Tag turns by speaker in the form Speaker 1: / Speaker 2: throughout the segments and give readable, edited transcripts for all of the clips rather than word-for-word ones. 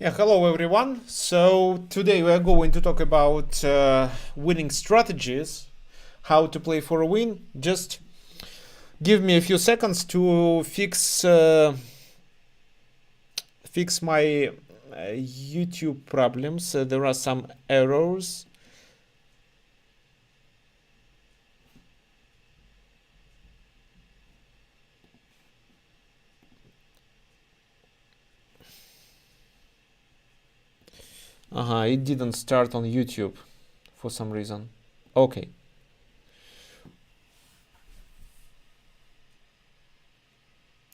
Speaker 1: Yeah, hello everyone. So today we are going to talk about winning strategies, how to play for a win. Just give me a few seconds to fix my YouTube problems. There are some errors. It didn't start on YouTube for some reason. Okay.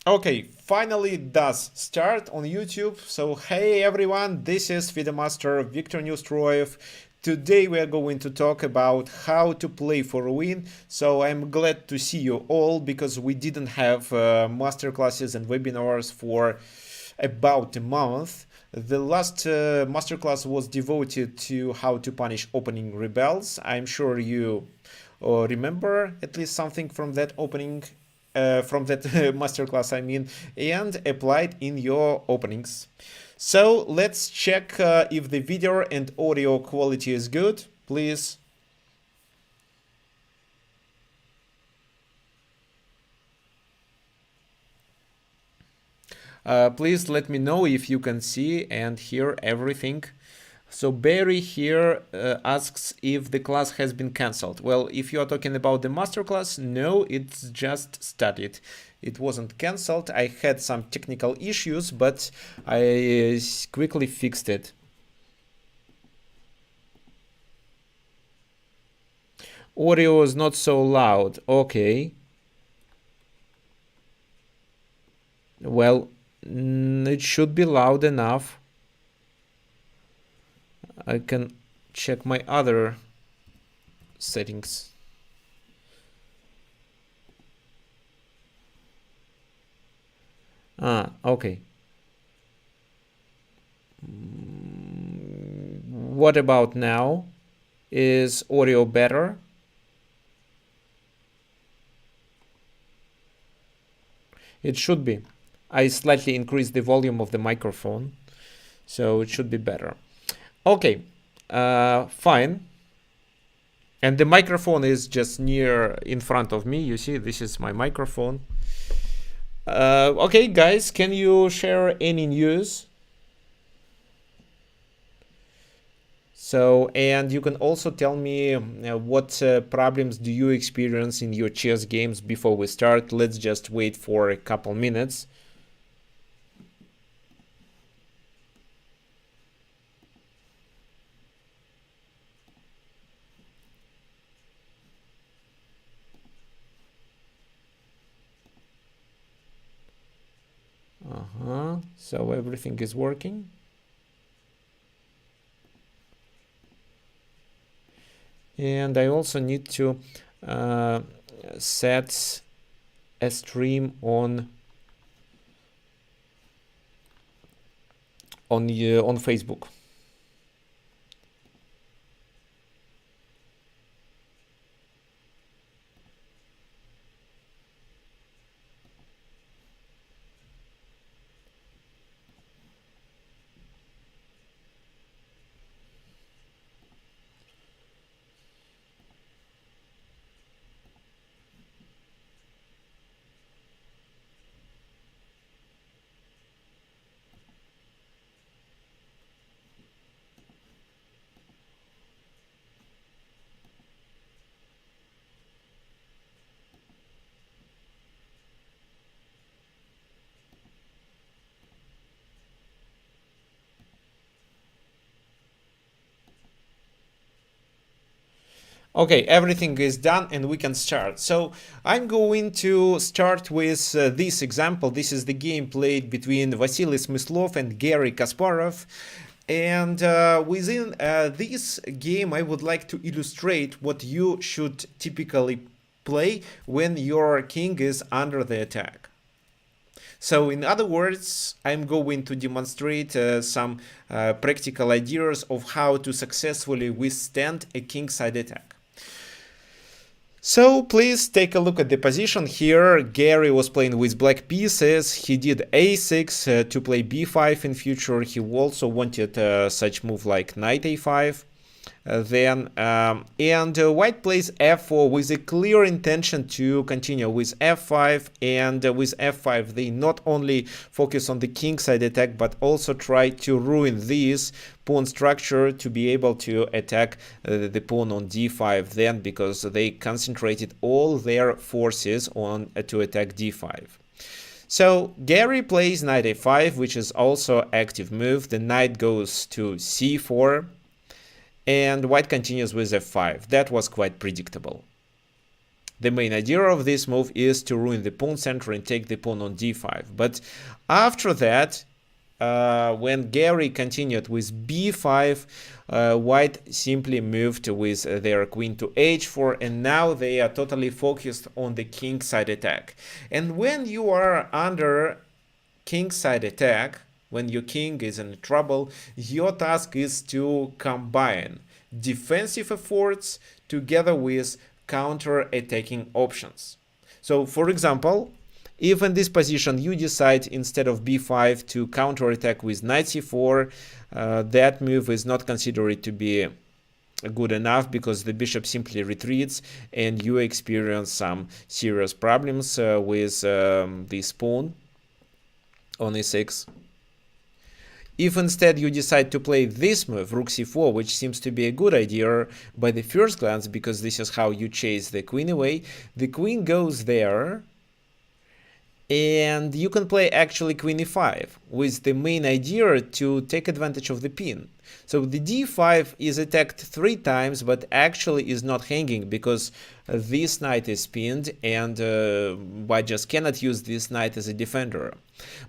Speaker 1: Okay, finally it does start on YouTube. So hey everyone, this is Videmaster Victor Neustroyev. Today we are going to talk about how to play for a win. So I'm glad to see you all because we didn't have masterclasses and webinars for about a month. The last masterclass was devoted to how to punish opening rebels. I'm sure you remember at least something from that opening from that masterclass, I mean, and applied in your openings. So let's check if the video and audio quality is good. Please. Please let me know if you can see and hear everything. So Barry here asks if the class has been cancelled. Well, if you are talking about the masterclass, no, it's just started. It wasn't cancelled. I had some technical issues, but I quickly fixed it. Audio is not so loud. Okay. Well, it should be loud enough. I can check my other settings. Okay. What about now? Is audio better? It should be. I slightly increased the volume of the microphone, so it should be better. Okay, fine. And the microphone is just near in front of me. You see, this is my microphone. Okay, guys, can you share any news? So, and you can also tell me what problems do you experience in your chess games before we start. Let's just wait for a couple minutes. So everything is working. And I also need to set a stream on Facebook. Okay, everything is done and we can start. So I'm going to start with this example. This is the game played between Vasily Smyslov and Garry Kasparov. And within this game, I would like to illustrate what you should typically play when your king is under the attack. So in other words, I'm going to demonstrate some practical ideas of how to successfully withstand a kingside attack. So please take a look at the position here. Garry was playing with black pieces. He did a6 to play b5 in future. He also wanted such move like knight a5. White plays f4 with a clear intention to continue with f5, and with f5 they not only focus on the kingside attack but also try to ruin this pawn structure to be able to attack the pawn on d5 then, because they concentrated all their forces on to attack d5. So Garry plays knight a5, which is also active move. The knight goes to c4. And white continues with f5. That was quite predictable. The main idea of this move is to ruin the pawn center and take the pawn on d5. But after that, when Garry continued with b5, white simply moved with their queen to h4, and now they are totally focused on the kingside attack. And when you are under kingside attack, when your king is in trouble, your task is to combine defensive efforts together with counter-attacking options. So, for example, if in this position you decide instead of b5 to counter-attack with knight c4, that move is not considered to be good enough because the bishop simply retreats and you experience some serious problems with this pawn on e6. If instead you decide to play this move, rook c4, which seems to be a good idea by the first glance because this is how you chase the queen away, the queen goes there, and you can play actually queen e5 with the main idea to take advantage of the pin. So the d5 is attacked 3 times but actually is not hanging because this knight is pinned and white just cannot use this knight as a defender.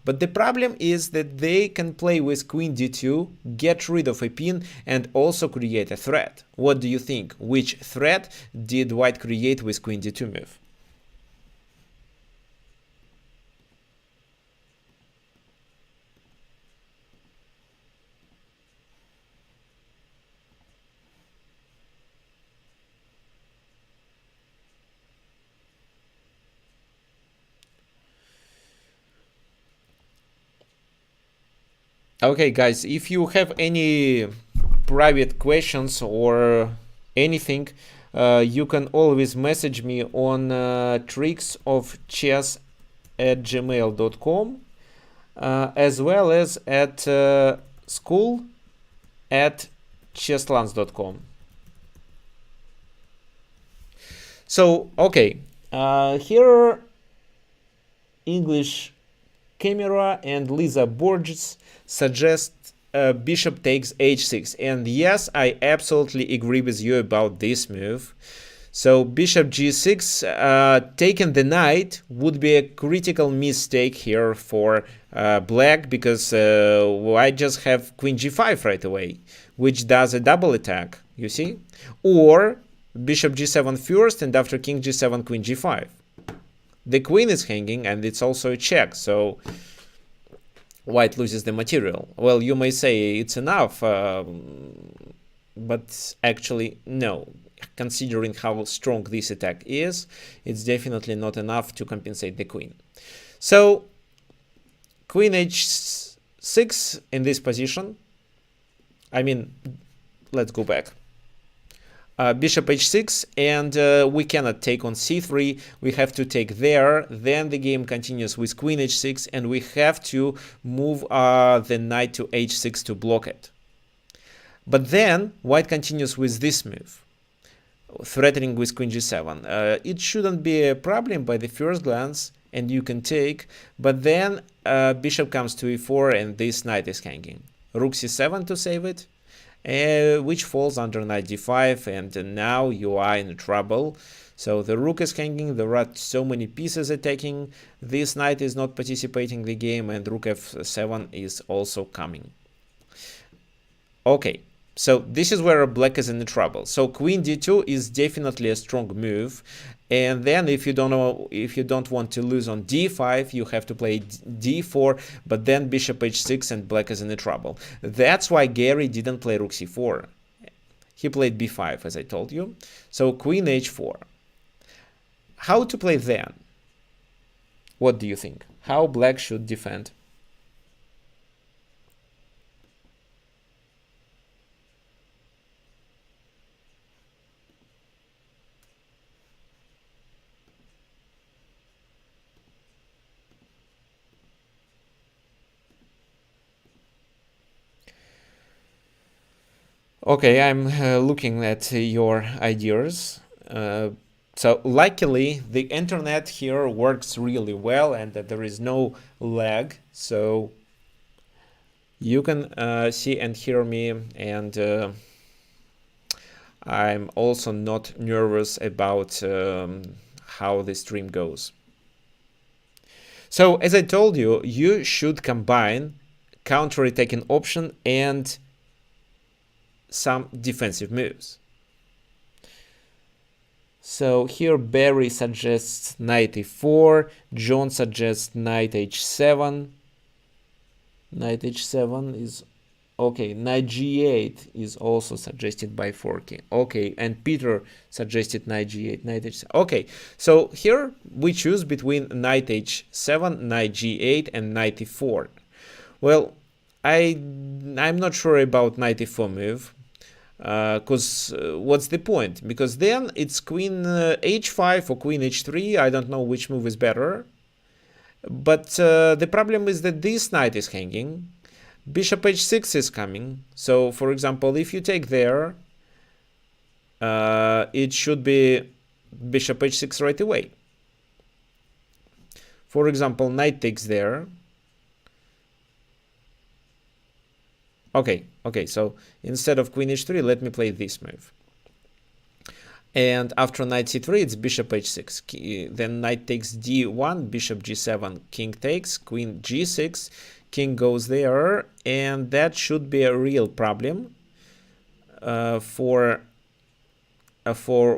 Speaker 1: But the problem is that they can play with queen d2, get rid of a pin and also create a threat. What do you think? Which threat did white create with queen d2 move? Okay, guys, if you have any private questions or anything, you can always message me on tricksofchess@gmail.com, as well as at school@chesslance.com. So, okay, here English Camera and Lisa Borges suggest bishop takes h6, and yes, I absolutely agree with you about this move. So bishop g6, taking the knight would be a critical mistake here for black, because I just have queen g5 right away, which does a double attack, you see? Or bishop g7 first, and after king g7, queen g5. The queen is hanging, and it's also a check, so white loses the material. Well, you may say it's enough, but actually, no. Considering how strong this attack is, it's definitely not enough to compensate the queen. So, queen h6 in this position. I mean, let's go back. Bishop h6, and we cannot take on c3, we have to take there, then the game continues with queen h6, and we have to move the knight to h6 to block it. But then white continues with this move, threatening with queen g7. It shouldn't be a problem by the first glance, and you can take, but then bishop comes to e4 and this knight is hanging. Rook c7 to save it. which falls under knight d5, and now you are in trouble. So the rook is hanging, there are so many pieces attacking, this knight is not participating in the game, and rook f7 is also coming. Okay, so this is where black is in the trouble. So queen d2 is definitely a strong move, and then if you don't want to lose on d5, you have to play d4, but then bishop h6 and black is in the trouble. That's why Gary didn't play rook c4. He played b5, as I told you. So queen h4. How to play then? What do you think? How black should defend? Okay, I'm looking at your ideas. So luckily, the internet here works really well, and that there is no lag. So you can see and hear me, and I'm also not nervous about how the stream goes. So as I told you, you should combine counter-attacking option and some defensive moves. So here Barry suggests knight e4, John suggests knight h7. Knight h7 is okay. Knight g8 is also suggested by Forky. Okay, and Peter suggested knight g8, knight h7. Okay, so here we choose between knight h7, knight g8, and knight e4. Well, I'm not sure about knight e4 move. Because what's the point? Because then it's queen h5 or queen h3. I don't know which move is better. But the problem is that this knight is hanging. Bishop h6 is coming. So, for example, if you take there, it should be bishop h6 right away. For example, knight takes there. Okay, so instead of queen h3, let me play this move. And after knight c3, it's bishop h6. Then knight takes d1, bishop g7, king takes, queen g6, king goes there, and that should be a real problem for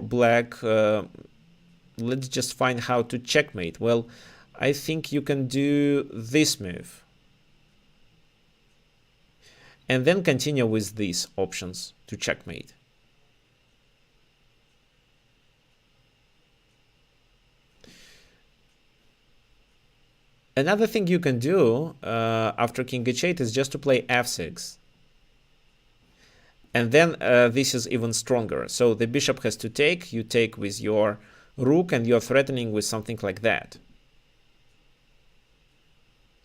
Speaker 1: black. Let's just find how to checkmate. Well, I think you can do this move. And then continue with these options to checkmate. Another thing you can do after king h8 is just to play f6. And then this is even stronger. So the bishop has to take, you take with your rook, and you're threatening with something like that.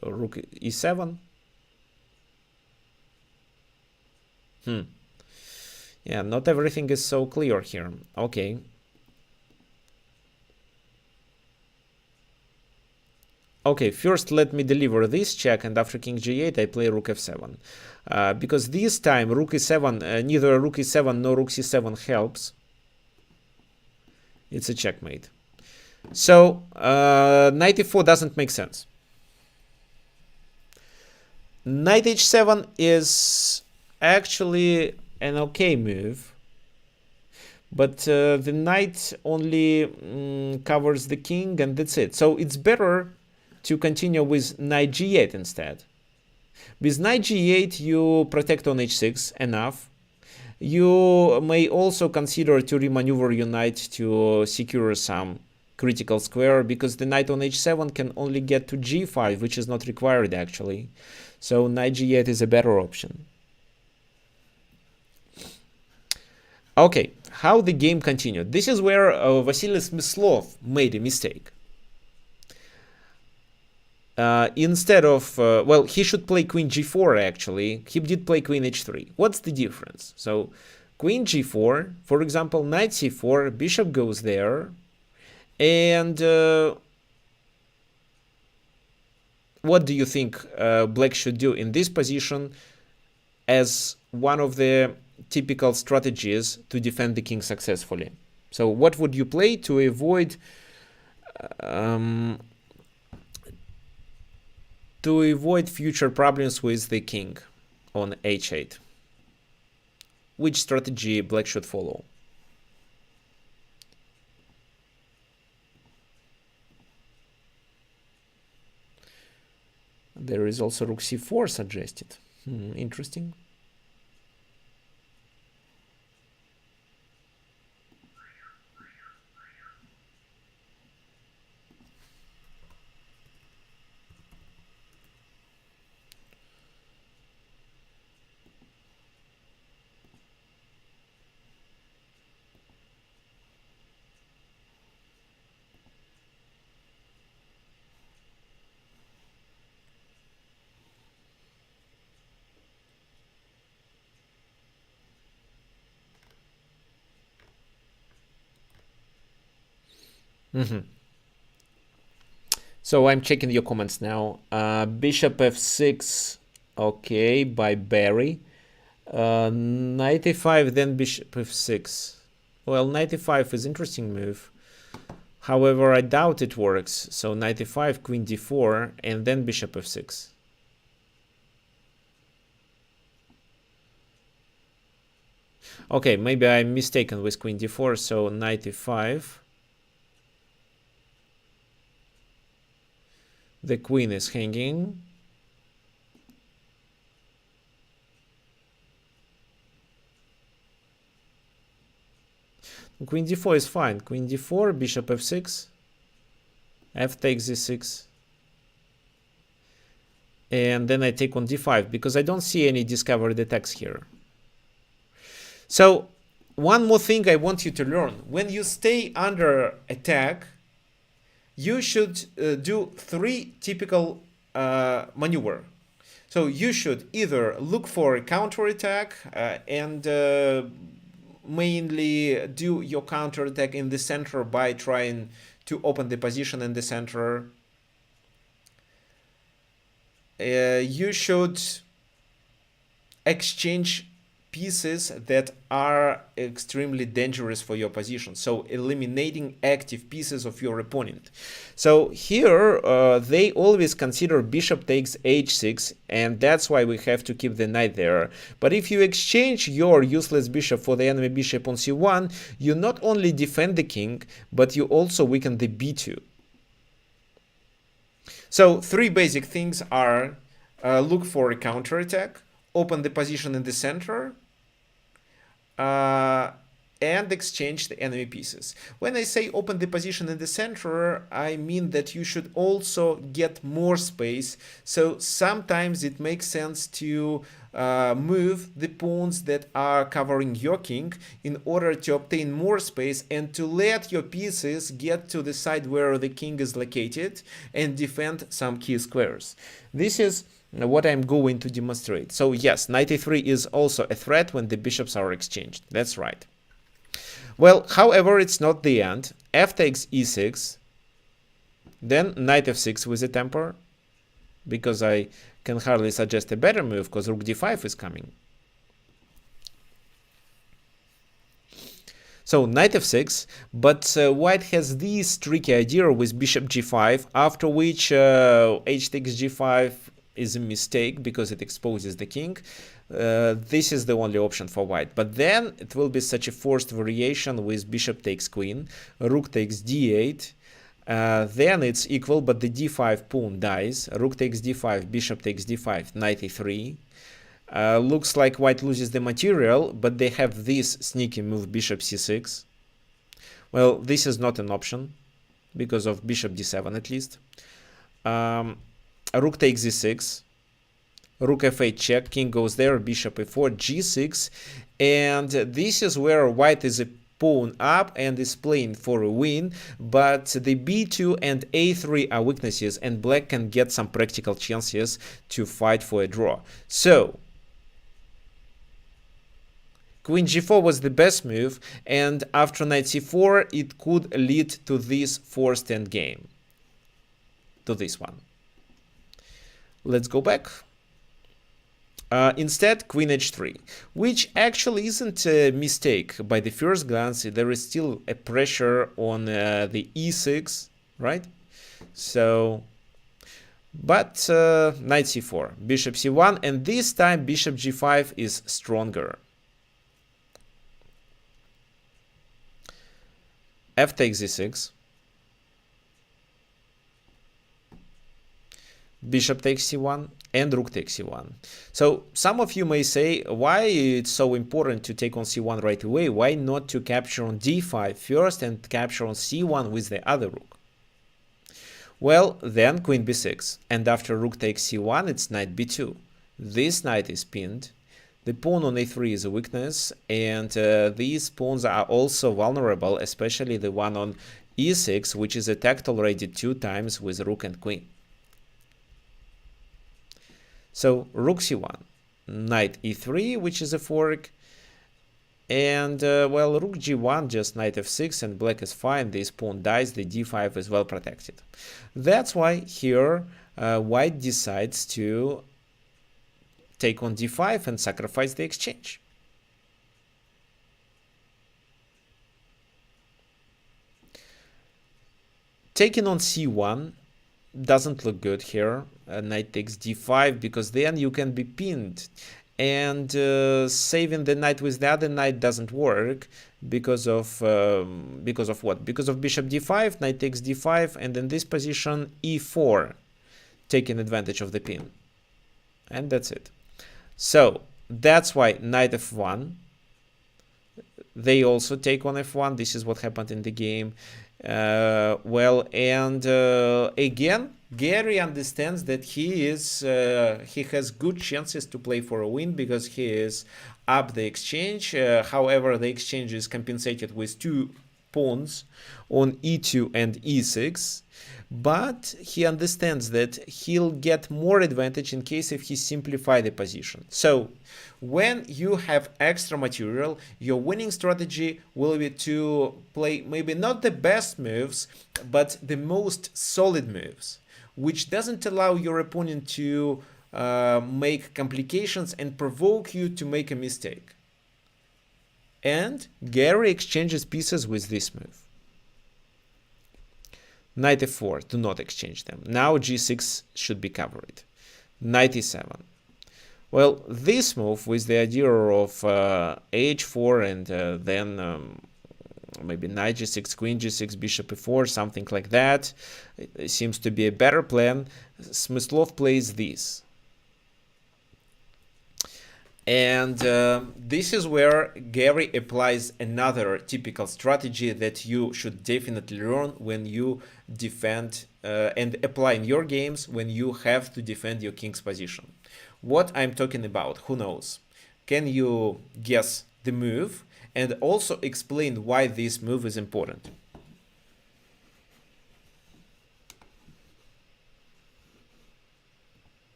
Speaker 1: So rook e7. Yeah, not everything is so clear here. Okay. Okay, first let me deliver this check, and after king g8 I play rook f7. Because this time rook e7, neither rook e7 nor rook c7 helps. It's a checkmate. So knight e4 doesn't make sense. Knight h7 is actually an okay move, but the knight only covers the king, and that's it. So it's better to continue with knight g8 instead. With knight g8 you protect on h6 enough. You may also consider to remaneuver your knight to secure some critical square, because the knight on h7 can only get to g5, which is not required actually. So knight g8 is a better option. Okay, how the game continued. This is where Vasily Smyslov made a mistake. Instead of, well, he should play queen g4 actually. He did play queen h3. What's the difference? So queen g4, for example, knight c4, bishop goes there, and what do you think black should do in this position as one of the typical strategies to defend the king successfully. So what would you play to avoid future problems with the king on h8? Which strategy black should follow? There is also rook c4 suggested. Interesting. So I'm checking your comments now. Bishop f6, okay, by Barry. Knight a5, then bishop f6. Well, knight a5 is interesting move. However, I doubt it works. So knight a5, queen d4, and then bishop f6. Okay, maybe I'm mistaken with queen d4, so knight e5. The queen is hanging. Queen d4 is fine. Queen d4, bishop f6. F takes e6. And then I take on d5 because I don't see any discovered attacks here. So one more thing I want you to learn. When you stay under attack, you should do three typical maneuver. So you should either look for a counterattack and mainly do your counterattack in the center by trying to open the position in the center. You should exchange pieces that are extremely dangerous for your position, so eliminating active pieces of your opponent. So here they always consider bishop takes h6, and that's why we have to keep the knight there. But if you exchange your useless bishop for the enemy bishop on c1, you not only defend the king, but you also weaken the b2. So three basic things are look for a counterattack, open the position in the center, and exchange the enemy pieces. When I say open the position in the center, I mean that you should also get more space. So sometimes it makes sense to move the pawns that are covering your king in order to obtain more space and to let your pieces get to the side where the king is located and defend some key squares. This is what I'm going to demonstrate. So yes, knight a3 is also a threat when the bishops are exchanged. That's right. Well, however, it's not the end. F takes e6, then knight f6 with a temper, because I can hardly suggest a better move because rook d5 is coming. So knight f6, but white has this tricky idea with bishop g5, after which h takes g5 is a mistake because it exposes the king. This is the only option for white, but then it will be such a forced variation with bishop takes queen, rook takes d8, then it's equal, but the d5 pawn dies, rook takes d5, bishop takes d5, knight a3. Looks like white loses the material, but they have this sneaky move bishop c6. Well, this is not an option because of bishop d7 at least. Rook takes e6, rook f8 check, king goes there, bishop e4, g6, and this is where white is a pawn up and is playing for a win, but the b2 and a3 are weaknesses and black can get some practical chances to fight for a draw. So queen g4 was the best move, and after knight c4 it could lead to this forced endgame, to this one. Let's go back. Instead, queen h3, which actually isn't a mistake. By the first glance, there is still a pressure on the e6, right? So, but knight c4, bishop c1, and this time bishop g5 is stronger. F takes e6. Bishop takes c1 and rook takes c1. So some of you may say, why it's so important to take on c1 right away? Why not to capture on d5 first and capture on c1 with the other rook? Well, then queen b6, and after rook takes c1, it's knight b2. This knight is pinned. The pawn on a3 is a weakness, and these pawns are also vulnerable, especially the one on e6, which is attacked already 2 times with rook and queen. So rook c1, knight e3, which is a fork, and well, rook g1, just knight f6, and black is fine. This pawn dies, the d5 is well protected. That's why here white decides to take on d5 and sacrifice the exchange. Taking on c1 doesn't look good here. Knight takes d5, because then you can be pinned, and saving the knight with the other knight doesn't work because of what? Because of bishop d5, knight takes d5, and in this position e4, taking advantage of the pin, and that's it. So that's why knight f1. They also take on f1. This is what happened in the game. Well, and again, Gary understands that he has good chances to play for a win, because he is up the exchange. However, the exchange is compensated with 2 pawns on e2 and e6, but he understands that he'll get more advantage in case if he simplify the position. So when you have extra material, your winning strategy will be to play maybe not the best moves, but the most solid moves, which doesn't allow your opponent to make complications and provoke you to make a mistake. And Gary exchanges pieces with this move. Knight f4, do not exchange them. Now g6 should be covered. Knight e7. Well, this move with the idea of h4 and then maybe knight g6, queen g6, bishop e4, something like that, it seems to be a better plan. Smyslov plays this. And this is where Gary applies another typical strategy that you should definitely learn when you defend and apply in your games when you have to defend your king's position. What I'm talking about, who knows? Can you guess the move and also explain why this move is important?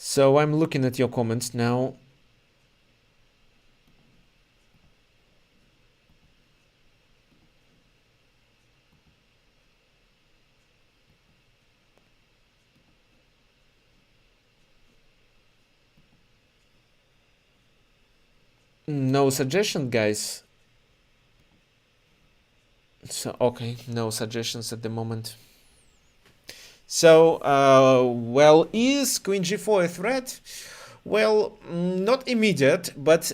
Speaker 1: So I'm looking at your comments now. No suggestion, guys. So, okay, no suggestions at the moment. So, well, is queen g4 a threat? Well, not immediate, but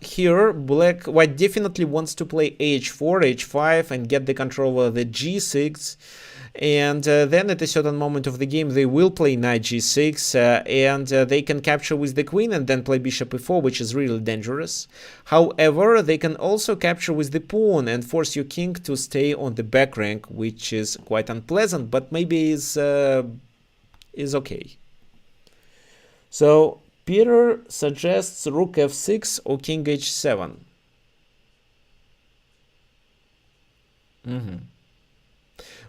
Speaker 1: here white definitely wants to play h4, h5 and get the control over the g6. And then at a certain moment of the game they will play knight g6 and they can capture with the queen and then play bishop e4, which is really dangerous. However, they can also capture with the pawn and force your king to stay on the back rank, which is quite unpleasant, but maybe is okay. So Peter suggests rook f6 or king h7.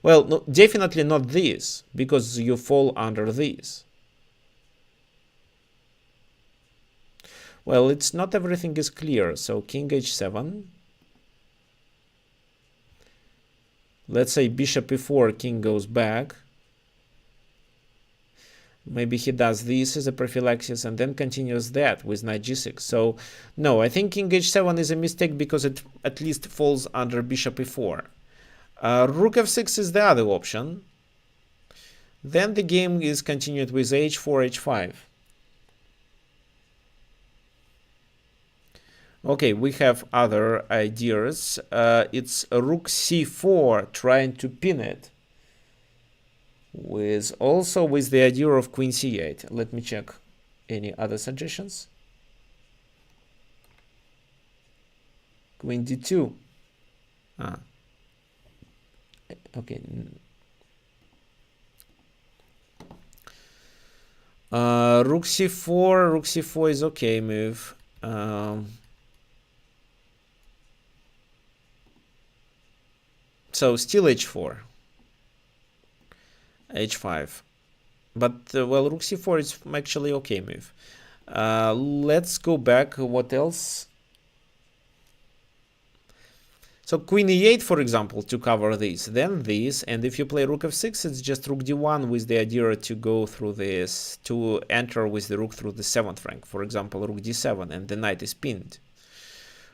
Speaker 1: Well, no, definitely not this, because you fall under this. Well, it's not everything is clear. So king h7. Let's say bishop e4, king goes back. Maybe he does this as a prophylaxis and then continues that with knight g6. So no, I think king h7 is a mistake because it at least falls under bishop e4. Rook f6 is the other option. Then the game is continued with h4, h5. Okay, we have other ideas. It's rook c4 trying to pin it. Also with the idea of queen c8. Let me check any other suggestions. Queen d2. Okay. Rook c4. Rook c4 is okay move. So still h4. h5. But well, rook c4 is actually okay move. Let's go back. What else? So queen e8, for example, to cover this, then this, and if you play rook f6, it's just rook d1 with the idea to go through this, to enter with the rook through the 7th rank. For example, rook d7, and the knight is pinned.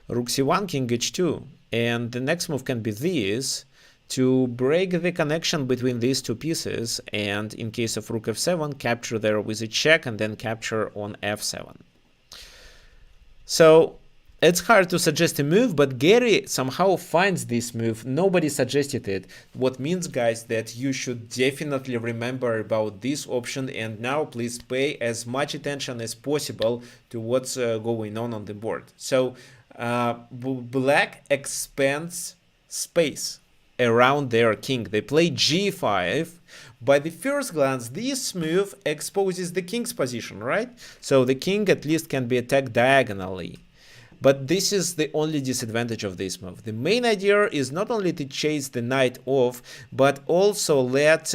Speaker 1: Rook c1, king h2, and the next move can be this, to break the connection between these two pieces, and in case of rook f7, capture there with a check, and then capture on f7. So it's hard to suggest a move, but Gary somehow finds this move. Nobody suggested it. What means, guys, that you should definitely remember about this option, and now please pay as much attention as possible to what's going on the board. So black expands space around their king. They play g5. By the first glance, this move exposes the king's position, right? So the king at least can be attacked diagonally. But this is the only disadvantage of this move. The main idea is not only to chase the knight off, but also let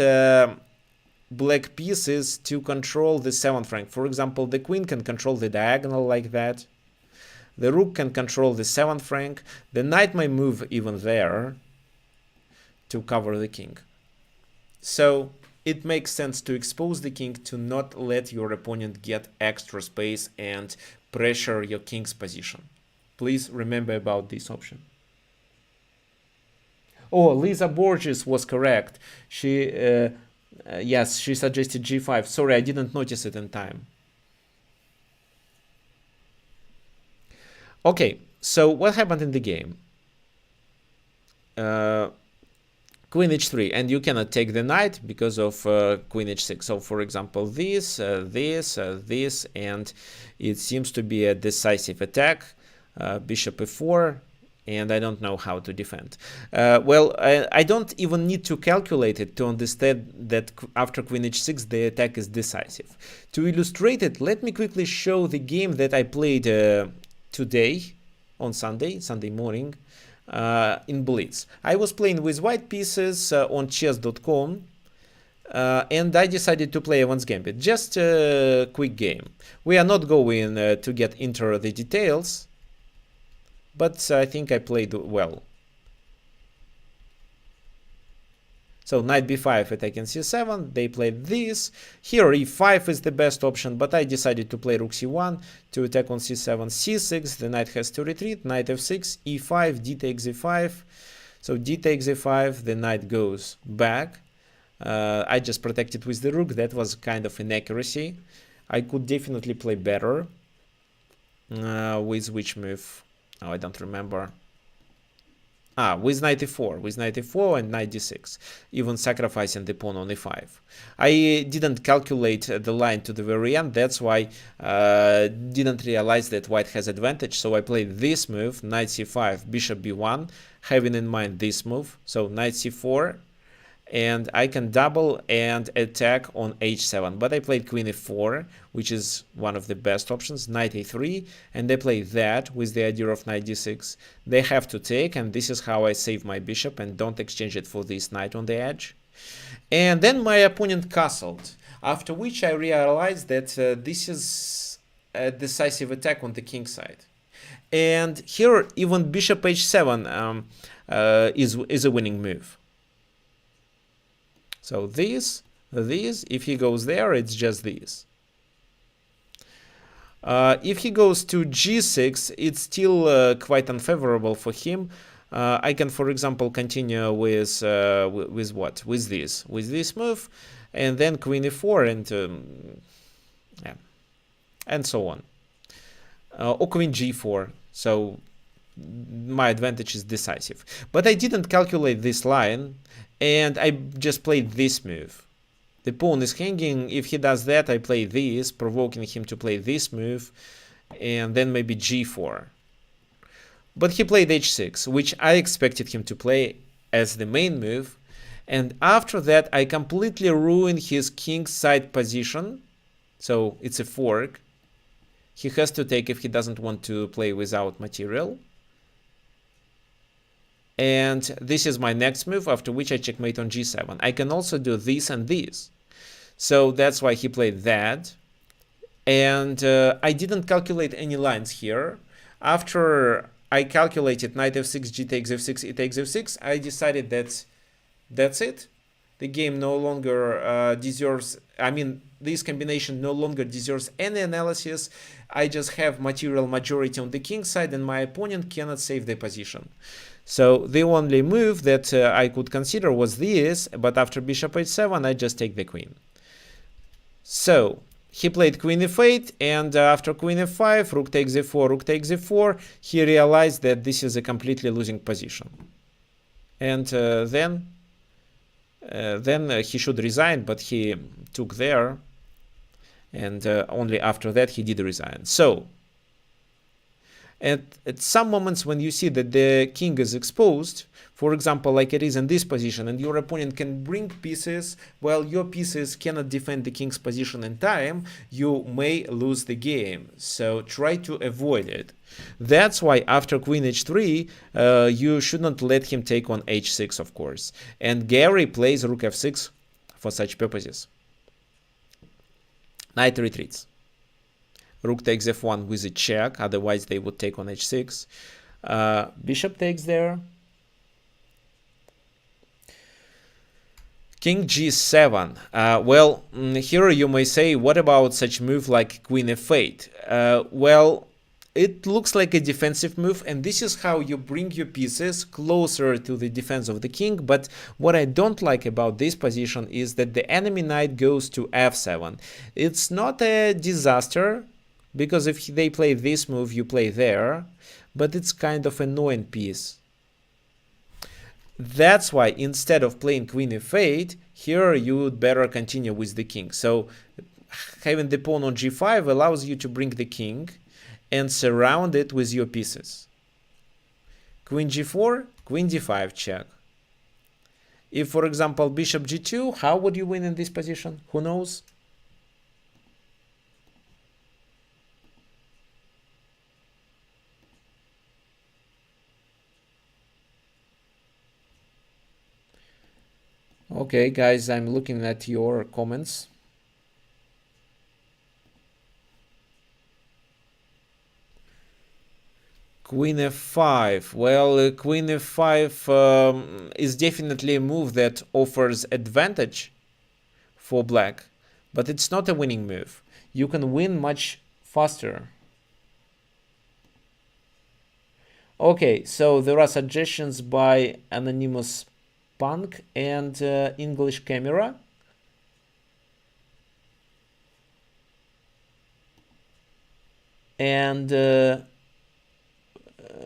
Speaker 1: black pieces to control the 7th rank. For example, the queen can control the diagonal like that. The rook can control the 7th rank. The knight may move even there to cover the king. So it makes sense to expose the king, to not let your opponent get extra space and pressure your king's position. Please remember about this option. Oh, Lisa Borges was correct. She, yes, she suggested g5. Sorry, I didn't notice it in time. Okay, so what happened in the game? Queen h3, and you cannot take the knight because of queen h6. So, for example, this, this, and it seems to be a decisive attack. Bishop e4, and I don't know how to defend. Well, I don't even need to calculate it to understand that after queen h6 the attack is decisive. To illustrate it, let me quickly show the game that I played today on Sunday morning in Blitz. I was playing with white pieces on chess.com, and I decided to play Evans Gambit. Just a quick game. We are not going to get into the details, but I think I played well. So knight b5 attacking c7, they played this. Here e5 is the best option, but I decided to play rook c1 to attack on c7, c6, the knight has to retreat, knight f6, e5, d takes e5. So d takes e5, the knight goes back. I just protected with the rook, that was kind of inaccuracy. I could definitely play better. With which move? Oh, I don't remember. With knight e4 and knight d6, even sacrificing the pawn on e5. I didn't calculate the line to the very end, that's why didn't realize that white has advantage, so I played this move, knight c5, bishop b1, having in mind this move, so knight c4, and I can double and attack on h7. But I played queen e4, which is one of the best options, knight a3, and they play that with the idea of knight d6. They have to take, and this is how I save my bishop and don't exchange it for this knight on the edge. And then my opponent castled, after which I realized that this is a decisive attack on the king side. And here even bishop h7 is a winning move. So this, if he goes there, it's just this. If he goes to g6, it's still quite unfavorable for him. I can, for example, continue with what? With this move, and then queen e4, and yeah, and so on. Or queen g4. So my advantage is decisive. But I didn't calculate this line, and I just played this move. The pawn is hanging. If he does that, I play this, provoking him to play this move, and then maybe g4. But he played h6, which I expected him to play as the main move. And after that, I completely ruined his king side position. So it's a fork. He has to take if he doesn't want to play without material. And this is my next move, after which I checkmate on g7. I can also do this and this. So that's why he played that. And I didn't calculate any lines here. After I calculated knight f6, g takes f6, e takes f6, I decided that that's it. The game no longer deserves, I mean, this combination no longer deserves any analysis. I just have material majority on the king side, and my opponent cannot save the position. So the only move that I could consider was this, but after bishop h7, I just take the queen. So he played queen f8, and after queen f5, rook takes e4, rook takes e4, he realized that this is a completely losing position. And then he should resign, but he took there, and only after that he did resign. So at some moments when you see that the king is exposed, for example, like it is in this position, and your opponent can bring pieces, while your pieces cannot defend the king's position in time, you may lose the game. So try to avoid it. That's why after queen h3, you should not let him take on h6, of course. And Gary plays rook f6 for such purposes. Knight retreats. Rook takes f1 with a check, otherwise they would take on h6. Bishop takes there. King g7. Well, here you may say, what about such move like queen f8? Well, it looks like a defensive move, and this is how you bring your pieces closer to the defense of the king. But what I don't like about this position is that the enemy knight goes to f7. It's not a disaster, because if they play this move, you play there, but it's kind of annoying piece. That's why instead of playing queen f8, here you would better continue with the king. So having the pawn on g5 allows you to bring the king and surround it with your pieces. Queen g4, queen d5 check. If, for example, bishop g2, how would you win in this position? Who knows? Okay, guys, I'm looking at your comments. Queen f5. Well, queen f5 is definitely a move that offers advantage for black, but it's not a winning move. You can win much faster. Okay, so there are suggestions by Anonymous Punk and English Camera. And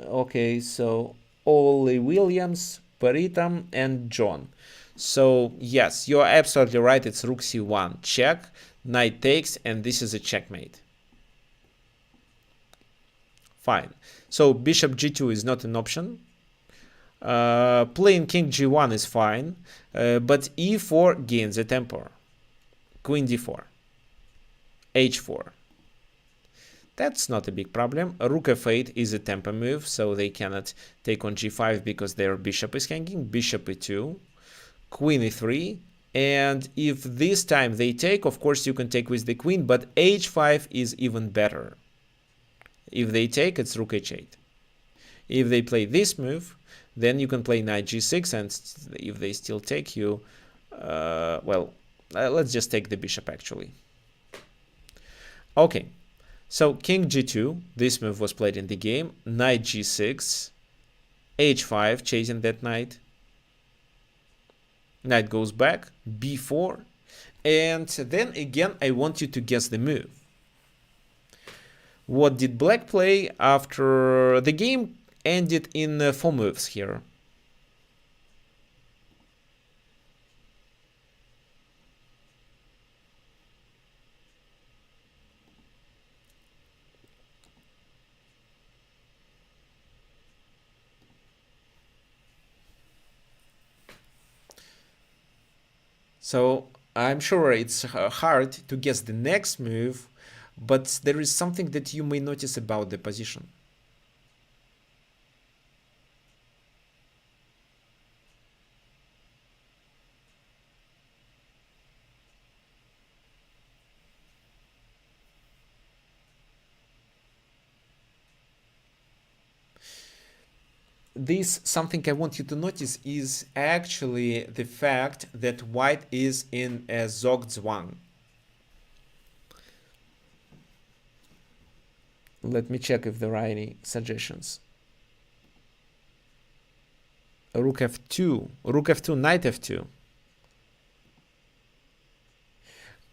Speaker 1: okay, so Ollie Williams, Peritam, and John. So yes, you're absolutely right. It's rook c1 check, knight takes, and this is a checkmate. Fine. So bishop g2 is not an option. Playing king g1 is fine, but e4 gains a tempo. Queen d4, h4. That's not a big problem. Rook f8 is a tempo move, so they cannot take on g5 because their bishop is hanging. Bishop e2, queen e3, and if this time they take, of course you can take with the queen, but h5 is even better. If they take, it's rook h8. If they play this move, then you can play knight g6, and if they still take you, let's just take the bishop actually. Okay, so king g2, this move was played in the game, knight g6, h5, chasing that knight. Knight goes back, b4, and then again I want you to guess the move. What did black play after the game ended in 4 moves here? So I'm sure it's hard to guess the next move, but there is something that you may notice about the position. This something I want you to notice is actually the fact that white is in a Zugzwang. Let me check if there are any suggestions. Rook f2, knight f2.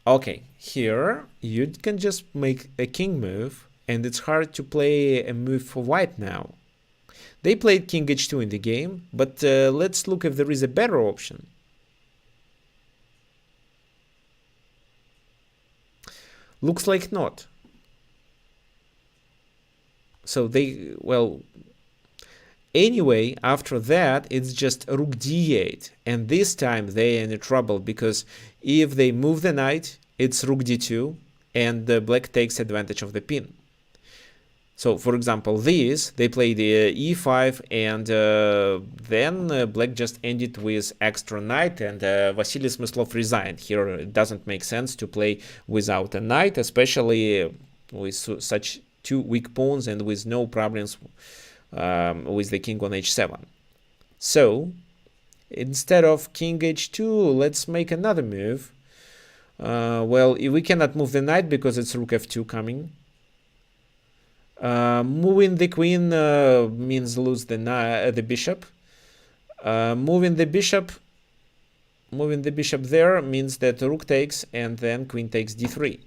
Speaker 1: Okay, here you can just make a king move, and it's hard to play a move for white now. They played king h2 in the game, but let's look if there is a better option. Looks like not. So anyway, after that, it's just rook d8. And this time they are in trouble, because if they move the knight, it's rook d2, and black takes advantage of the pin. So, for example, they played e5, and then black just ended with extra knight, and Vasily Smyslov resigned. Here it doesn't make sense to play without a knight, especially with such 2 weak pawns and with no problems with the king on h7. So, instead of king h2, let's make another move. We cannot move the knight because it's rook f2 coming. Moving the queen means lose the bishop. Moving the bishop there means that rook takes, and then queen takes d3.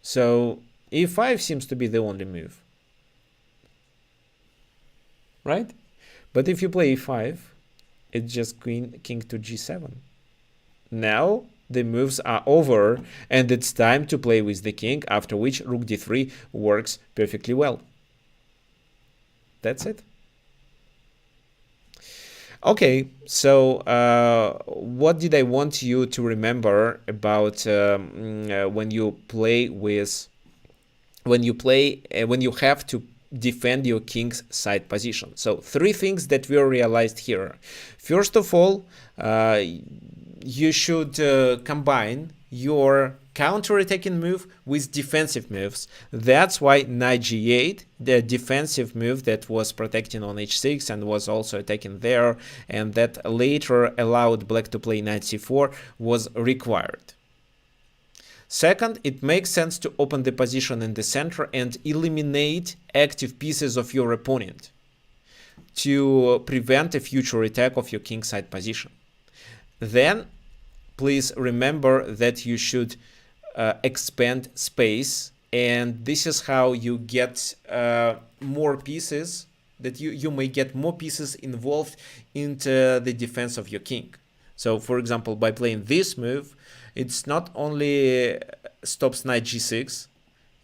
Speaker 1: So e5 seems to be the only move, right? But if you play e5, it's just king to g7. Now the moves are over, and it's time to play with the king, after which rook d3 works perfectly well. That's it. Okay, so what did I want you to remember about when you have to defend your king's side position? So 3 things that were realized here. First of all, you should combine your counter-attacking move with defensive moves. That's why knight g8, the defensive move that was protecting on h6 and was also attacking there, and that later allowed black to play knight c4, was required. Second, it makes sense to open the position in the center and eliminate active pieces of your opponent to prevent a future attack of your king side position. Then, please remember that you should expand space, and this is how you get more pieces, that you may get more pieces involved into the defense of your king. So, for example, by playing this move, it's not only stops knight g6,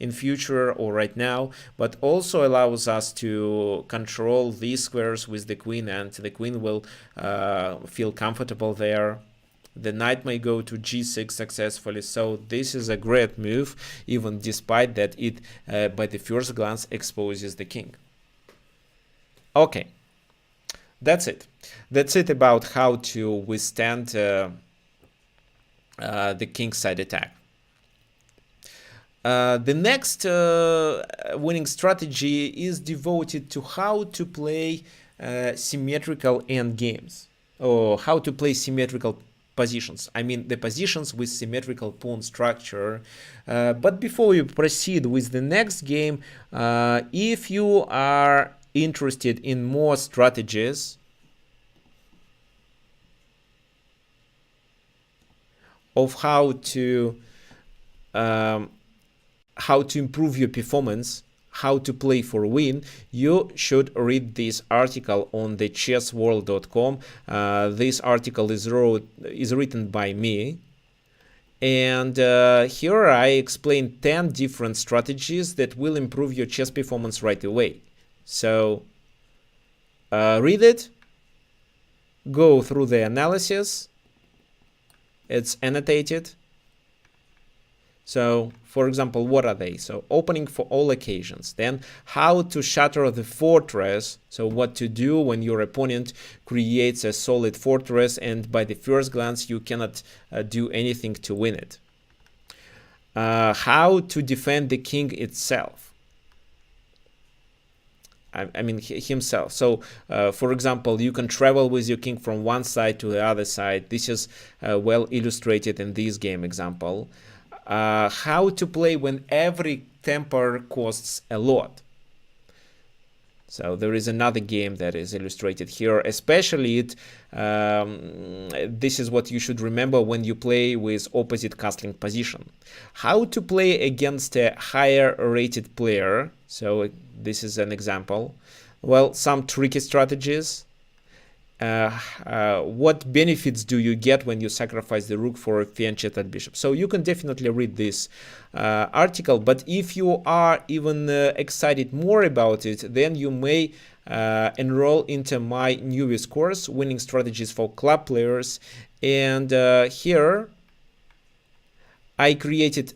Speaker 1: in future or right now, but also allows us to control these squares with the queen, and the queen will feel comfortable there. The knight may go to g6 successfully, so this is a great move, even despite that it by the first glance exposes the king. Okay, that's it. That's it about how to withstand the kingside attack. The next winning strategy is devoted to how to play symmetrical endgames, or how to play symmetrical positions. I mean the positions with symmetrical pawn structure. But before we proceed with the next game, if you are interested in more strategies of how to improve your performance, how to play for a win, you should read this article on the chessworld.com. This article is written by me, and here I explain 10 different strategies that will improve your chess performance right away. So read it, go through the analysis, it's annotated. So, for example, what are they? So, opening for all occasions. Then, how to shatter the fortress. So, what to do when your opponent creates a solid fortress and by the first glance you cannot do anything to win it. How to defend the king itself. I mean himself. So, for example, you can travel with your king from one side to the other side. This is well illustrated in this game example. How to play when every temper costs a lot. So there is another game that is illustrated here. Especially this is what you should remember when you play with opposite castling position. How to play against a higher rated player. So this is an example. Well, some tricky strategies. What benefits do you get when you sacrifice the rook for a fianchetted bishop? So you can definitely read this article, but if you are even excited more about it, then you may enroll into my newest course, Winning Strategies for Club Players. And here I created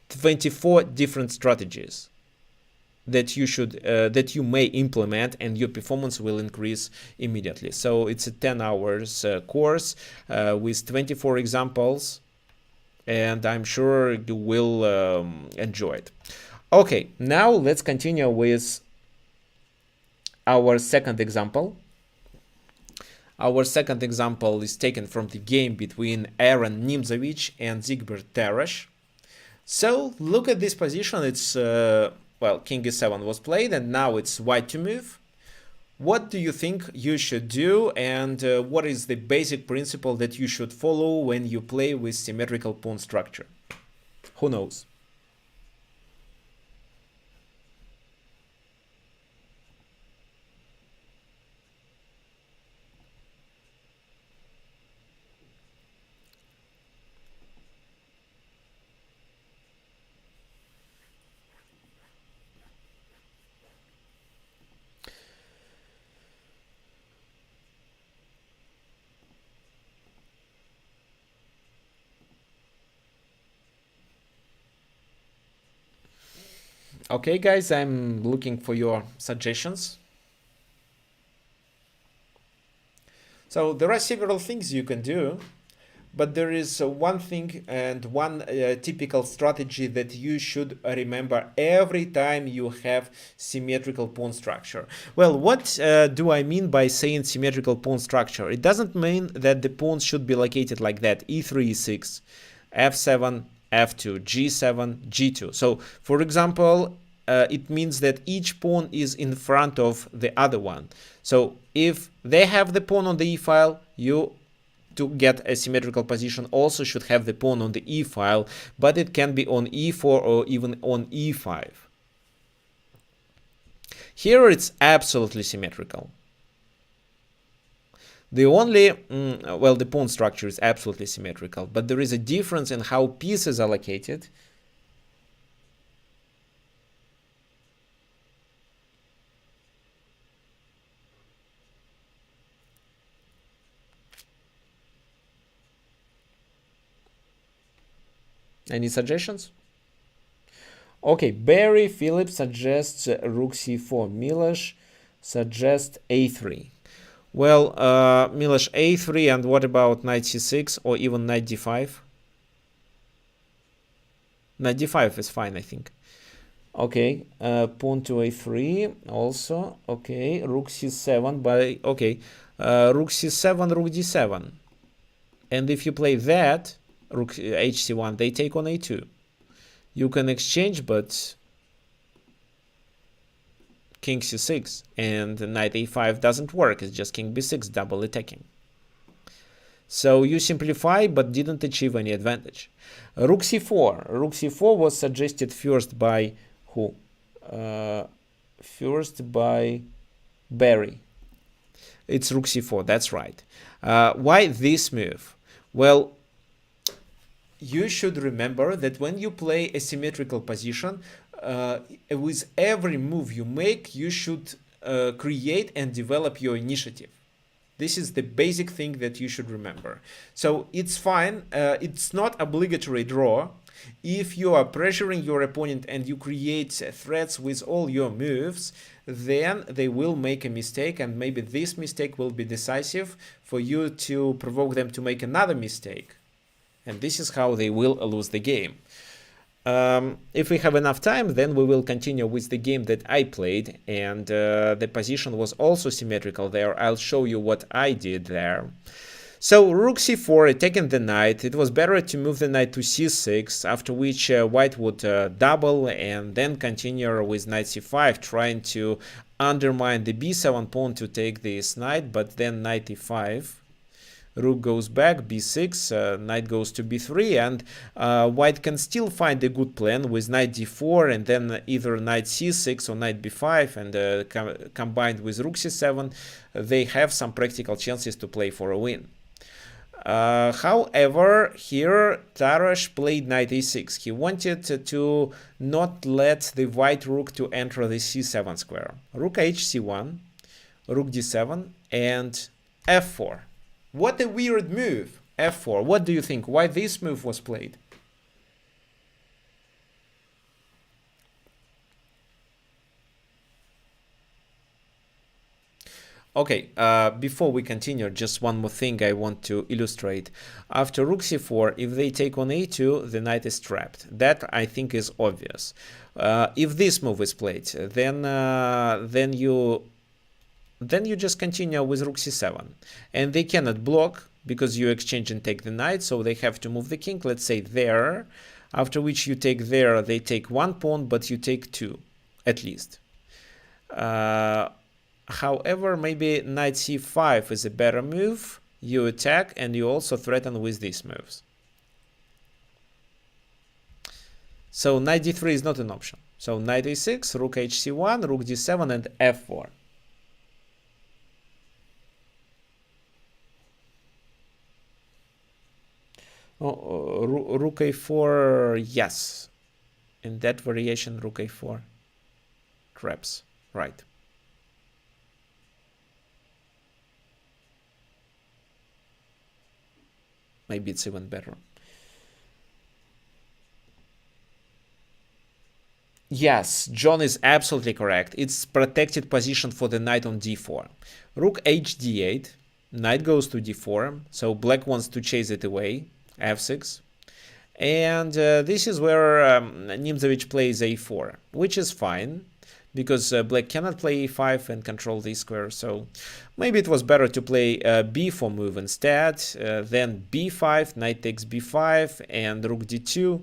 Speaker 1: 24 different strategies that you may implement, and your performance will increase immediately. So it's a 10 hours course with 24 examples, and I'm sure you will enjoy it. Okay, now let's continue with our second example. Our second example is taken from the game between Aaron Nimzowitsch and Zygmunt Tereš. So look at this position. It's well, king e7 was played, and now it's white to move. What do you think you should do, and what is the basic principle that you should follow when you play with symmetrical pawn structure? Who knows? Okay, guys, I'm looking for your suggestions. So there are several things you can do, but there is one thing and one typical strategy that you should remember every time you have symmetrical pawn structure. Well, what do I mean by saying symmetrical pawn structure? It doesn't mean that the pawns should be located like that: e3, e6, f7, f2, g7, g2. So, for example, it means that each pawn is in front of the other one. So, if they have the pawn on the e file, you, to get a symmetrical position, also should have the pawn on the e file, but it can be on e4 or even on e5. Here it's absolutely symmetrical. The only, well, the pawn structure is absolutely symmetrical, but there is a difference in how pieces are located. Any suggestions? Okay, Barry Phillips suggests rook c4. Milosh suggests a3. Well, Milosh a3, and what about knight c6 or even knight d5? Knight d5 is fine, I think. Okay, pawn to a3 also. Okay, rook c7, but okay, rook c7, rook d7. And if you play that, rook hc1, they take on a2. You can exchange, but king c6 and knight a5 doesn't work. It's just king b6, double attacking. So you simplify, but didn't achieve any advantage. Rook c4. Rook c4 was suggested first by who? First by Barry. It's rook c4, that's right. Why this move? Well, you should remember that when you play a symmetrical position, with every move you make, you should create and develop your initiative. This is the basic thing that you should remember. So it's fine. It's not obligatory draw. If you are pressuring your opponent and you create threats with all your moves, then they will make a mistake, and maybe this mistake will be decisive for you to provoke them to make another mistake. And this is how they will lose the game. If we have enough time, then we will continue with the game that I played, and the position was also symmetrical there. I'll show you what I did there. So rook c4, attacking the knight. It was better to move the knight to c6, after which white would double and then continue with knight c5, trying to undermine the b7 pawn to take this knight, but then knight e5. Rook goes back, b6, knight goes to b3, and white can still find a good plan with knight d4 and then either knight c6 or knight b5, and combined with rook c7, they have some practical chances to play for a win. However, here Tarash played knight a6. He wanted to not let the white rook to enter the c7 square. Rook hc1, rook d7, and f4. What a weird move, f4. What do you think? Why this move was played? Okay, before we continue, just one more thing I want to illustrate. After rook c4, if they take on a2, the knight is trapped. That, I think, is obvious. If this move is played, then you just continue with rook c7. And they cannot block because you exchange and take the knight, so they have to move the king, let's say there. After which you take there, they take one pawn, but you take two, at least. However, maybe knight c5 is a better move. You attack and you also threaten with these moves. So knight d3 is not an option. So knight a6, rook hc1, rook d7, and f4. Rook a4, yes. In that variation, rook a4 traps, right. Maybe it's even better. Yes, John is absolutely correct. It's protected position for the knight on d4. Rook h d8, knight goes to d4, so black wants to chase it away, f6. And this is where Nimzovich plays a4, which is fine, because black cannot play e5 and control this square, so maybe it was better to play b4 move instead, then b5, knight takes b5, and rook d2,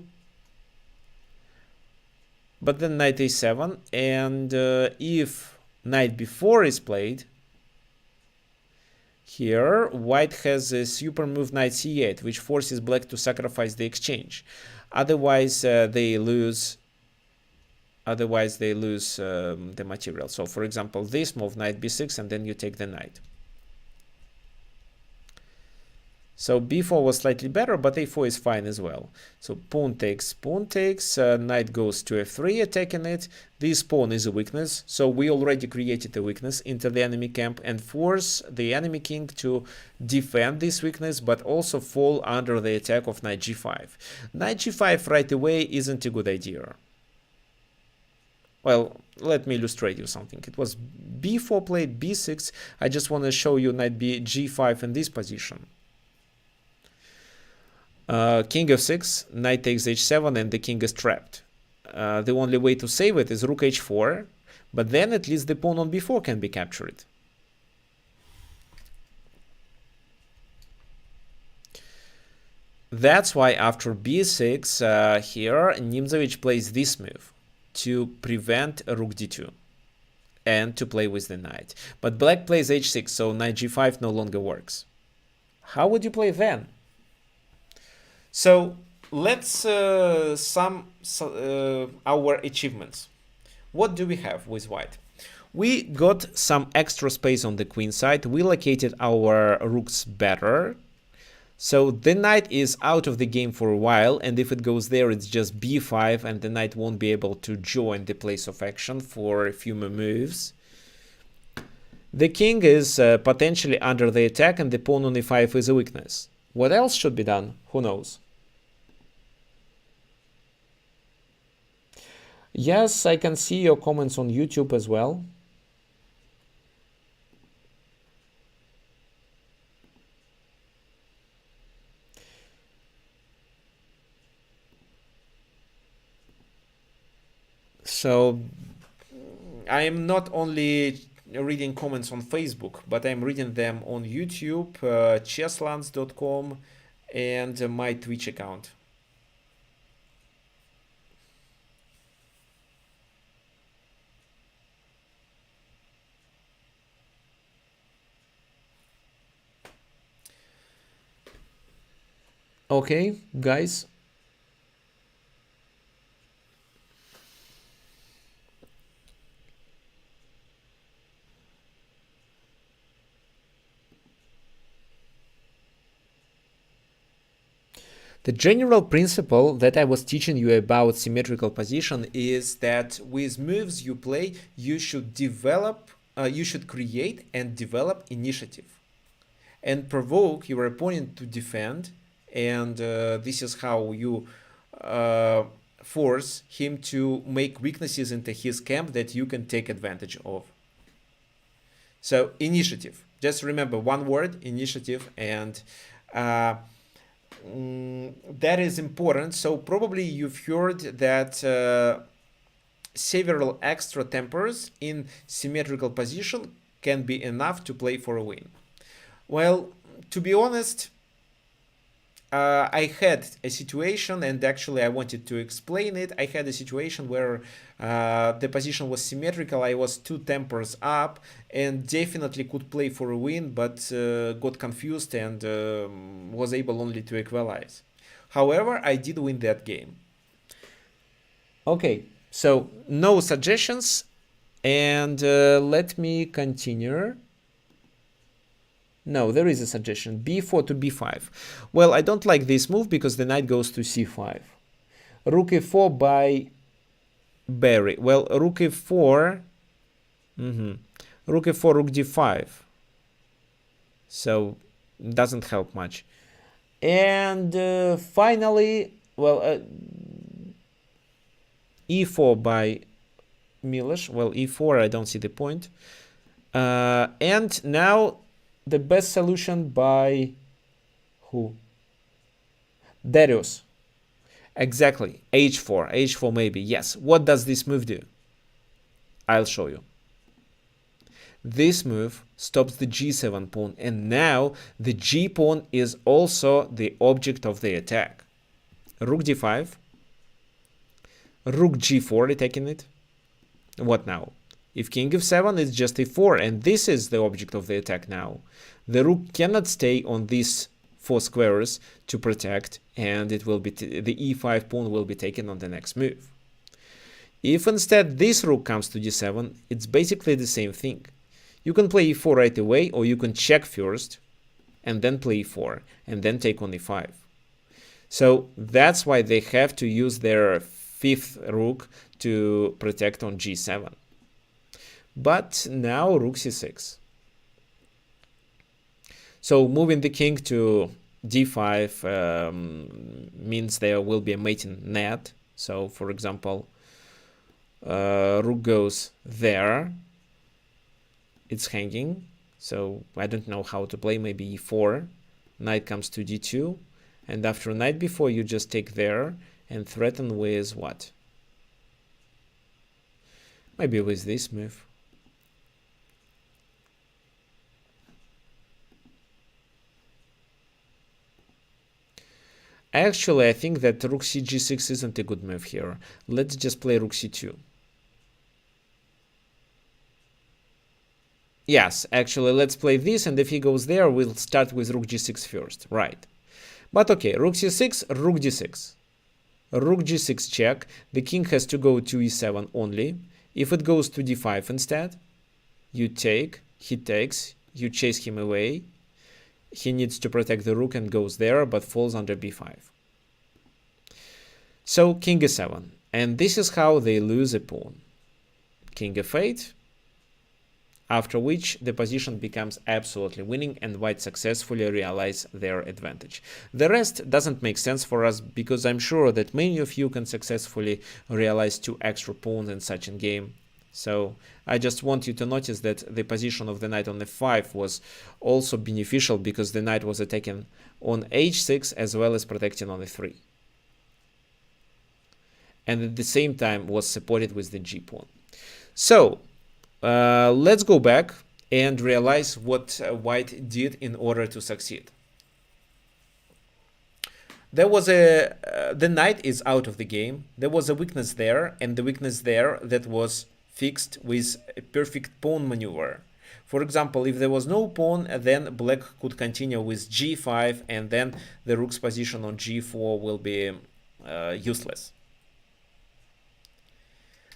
Speaker 1: but then knight a7, and if knight b4 is played, here white has a super move knight c8, which forces black to sacrifice the exchange. Otherwise they lose the material. So for example, this move knight b6, and then you take the knight. So b4 was slightly better, but a4 is fine as well. So pawn takes, knight goes to f3, attacking it. This pawn is a weakness, so we already created a weakness into the enemy camp and force the enemy king to defend this weakness, but also fall under the attack of knight g5. Knight g5 right away isn't a good idea. Well, let me illustrate you something. It was b4 played, b6. I just want to show you knight g5 in this position. King f6, knight takes h7, and the king is trapped. The only way to save it is rook h4, but then at least the pawn on b4 can be captured. That's why after b6, here Nimzowitsch plays this move to prevent rook d2 and to play with the knight. But black plays h6, so knight g5 no longer works. How would you play then? So let's sum our achievements. What do we have with white? We got some extra space on the queen side. We located our rooks better. So the knight is out of the game for a while, and if it goes there, it's just b5, and the knight won't be able to join the place of action for a few more moves. The king is potentially under the attack, and the pawn on e5 is a weakness. What else should be done? Who knows? Yes, I can see your comments on YouTube as well. So I am not only reading comments on Facebook, but I'm reading them on YouTube, chesslands.com, and my Twitch account. Okay, guys. The general principle that I was teaching you about symmetrical position is that with moves you play, you should create and develop initiative and provoke your opponent to defend, and this is how you force him to make weaknesses into his camp that you can take advantage of. So initiative, just remember one word, initiative, and that is important. So probably you've heard that several extra tempers in symmetrical position can be enough to play for a win. Well, to be honest, I had a situation, and actually I wanted to explain it. I had a situation where the position was symmetrical. I was 2 tempers up and definitely could play for a win, but got confused and was able only to equalize. However, I did win that game. Okay, so no suggestions, and let me continue. No, there is a suggestion, b4 to b5. Well, I don't like this move because the knight goes to c5. Rook e4 by Barry. Well, rook e4, rook e4, rook d5. So, doesn't help much. And finally, well, e4 by Milosh. Well, e4, I don't see the point. And now the best solution by who? Darius. Exactly. h4. h4 maybe. Yes. What does this move do? I'll show you. This move stops the g7 pawn, and now the g pawn is also the object of the attack. Rook d5. Rook g4 attacking it. What now? If king f7, it's just e4, and this is the object of the attack now. The rook cannot stay on these 4 squares to protect, and it will be the e5 pawn will be taken on the next move. If instead this rook comes to d7, it's basically the same thing. You can play e4 right away, or you can check first, and then play e4, and then take on e5. So that's why they have to use their fifth rook to protect on g7. But now rook c6. So moving the king to d5 means there will be a mating net. So for example, rook goes there. It's hanging. So I don't know how to play. Maybe e4. Knight comes to d2. And after knight b4, you just take there and threaten with what? Maybe with this move. Actually, I think that rook cg6 isn't a good move here. Let's just play rook c2. Yes, actually, let's play this, and if he goes there, we'll start with rook g6 first. Right. But okay, rook c6, rook d6. Rook g6 check. The king has to go to e7 only. If it goes to d5 instead, you take, he takes, you chase him away. He needs to protect the rook and goes there, but falls under b5. So king e7. And this is how they lose a pawn. King f8. After which the position becomes absolutely winning and white successfully realize their advantage. The rest doesn't make sense for us because I'm sure that many of you can successfully realize two extra pawns in such a game. So I just want you to notice that the position of the knight on f5 was also beneficial because the knight was attacking on h6 as well as protecting on e3. And at the same time was supported with the g pawn. So let's go back and realize what white did in order to succeed. There was the knight is out of the game. There was a weakness there, and the weakness there that was fixed with a perfect pawn maneuver. For example, if there was no pawn, then black could continue with g5, and then the rook's position on g4 will be useless.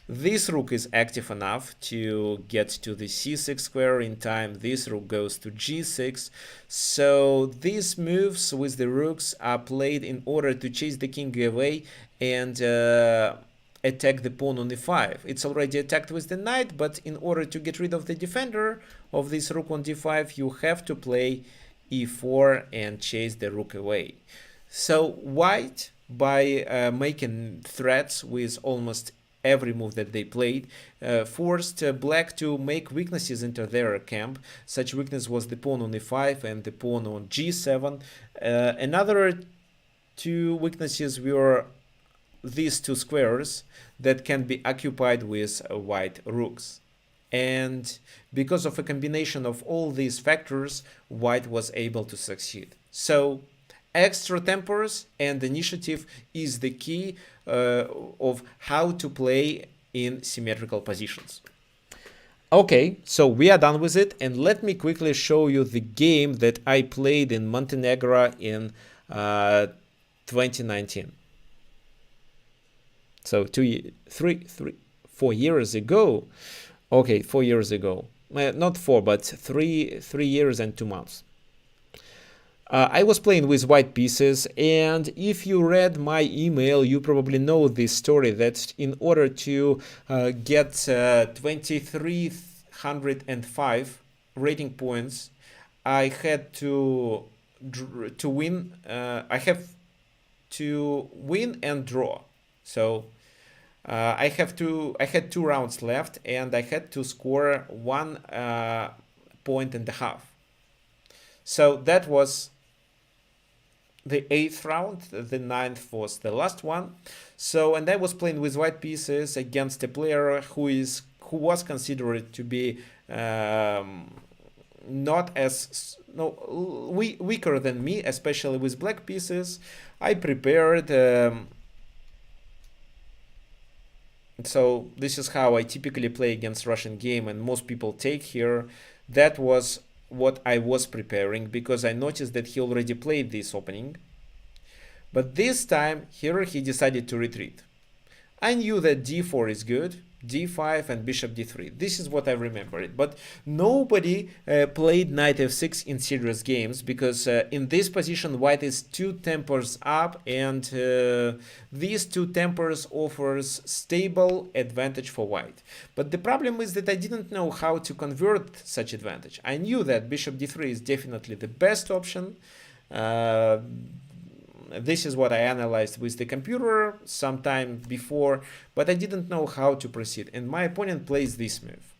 Speaker 1: This rook is active enough to get to the c6 square in time. This rook goes to g6. So these moves with the rooks are played in order to chase the king away and attack the pawn on e5. It's already attacked with the knight, but in order to get rid of the defender of this rook on d5, you have to play e4 and chase the rook away. So white, by making threats with almost every move that they played, forced black to make weaknesses into their camp. Such weakness was the pawn on e5 and the pawn on g7. Another two weaknesses were these two squares that can be occupied with white rooks. And because of a combination of all these factors, white was able to succeed. So extra tempers and initiative is the key of how to play in symmetrical positions. Okay, so we are done with it, and let me quickly show you the game that I played in Montenegro in 2019. So 4 years ago. Okay, 4 years ago. Not 4, but 3 years and 2 months. I was playing with white pieces, and if you read my email, you probably know this story that in order to get 2305 rating points, I had to win. I have to win and draw. So I had 2 rounds left, and I had to score 1.5 points. So that was the 8th round. The 9th was the last one. So, and I was playing with white pieces against a player who was considered to be not as weaker than me, especially with black pieces. I prepared. So this is how I typically play against Russian game, and most people take here. That was what I was preparing because I noticed that he already played this opening. But this time here he decided to retreat. I knew that d4 is good, d5 and bishop d3. This is what I remembered. But nobody played knight f6 in serious games, because in this position white is 2 tempers up, and these 2 tempers offers stable advantage for white. But the problem is that I didn't know how to convert such advantage. I knew that bishop d3 is definitely the best option. This is what I analyzed with the computer sometime before, but I didn't know how to proceed. And my opponent plays this move.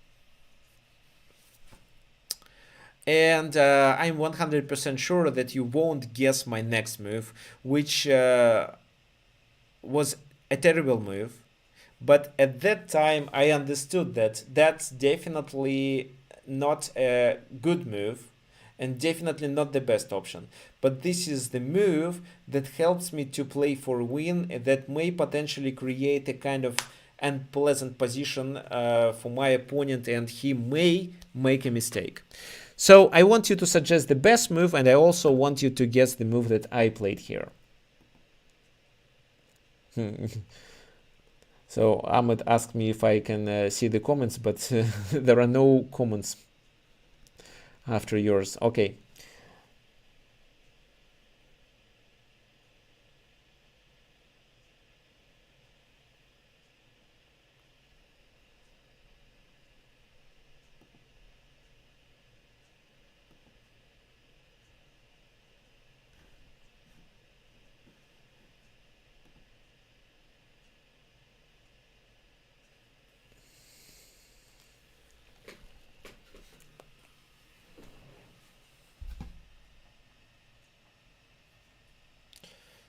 Speaker 1: And I'm 100% sure that you won't guess my next move, which was a terrible move. But at that time, I understood that that's definitely not a good move, and definitely not the best option. But this is the move that helps me to play for a win, that may potentially create a kind of unpleasant position for my opponent, and he may make a mistake. So I want you to suggest the best move, and I also want you to guess the move that I played here. So Ahmed asked me if I can see the comments, but there are no comments after yours. Okay.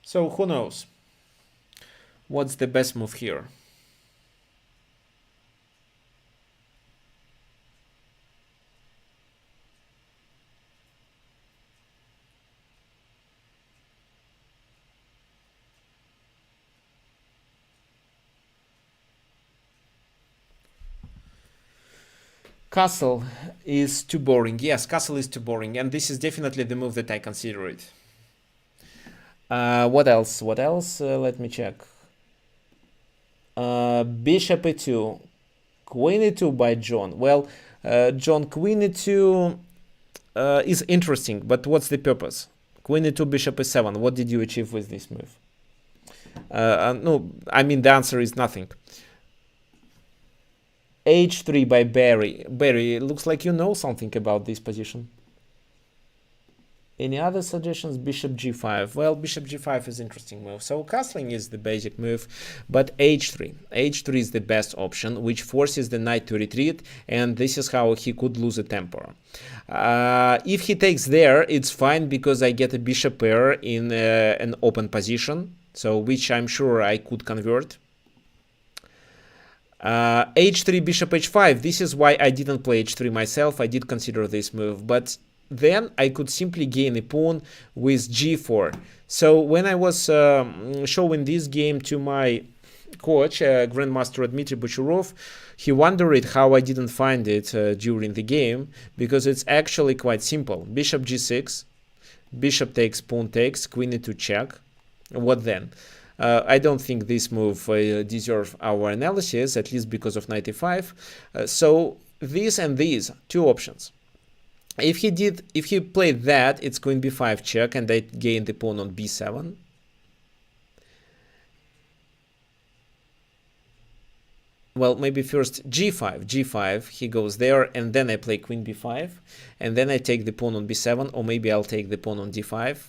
Speaker 1: So who knows? What's the best move here? Castle is too boring. Yes, castle is too boring, and this is definitely the move that I consider it. What else? What else? Let me check. Bishop e2, queen e2 by John. Well, John, queen e2 is interesting, but what's the purpose? Queen e2, bishop e7. What did you achieve with this move? No, I mean the answer is nothing. H3 by Barry. Barry, it looks like you know something about this position. Any other suggestions? Bishop g5. Well, bishop g5 is interesting move. So castling is the basic move, but h3. h3 is the best option, which forces the knight to retreat, and this is how he could lose a tempo. If he takes there, it's fine, because I get a bishop pair in an open position, so which I'm sure I could convert. H3, bishop h5. This is why I didn't play h3 myself. I did consider this move, but then I could simply gain a pawn with g4. So when I was showing this game to my coach, Grandmaster Dmitry Bocharov, he wondered how I didn't find it during the game, because it's actually quite simple. Bishop g6, bishop takes, pawn takes, queen e2 check. What then? I don't think this move deserves our analysis, at least because of knight e5. So these and these, two options. If he played that, it's queen b5 check, and I gain the pawn on b7. Well, maybe first g5, he goes there, and then I play queen b5, and then I take the pawn on b7, or maybe I'll take the pawn on d5.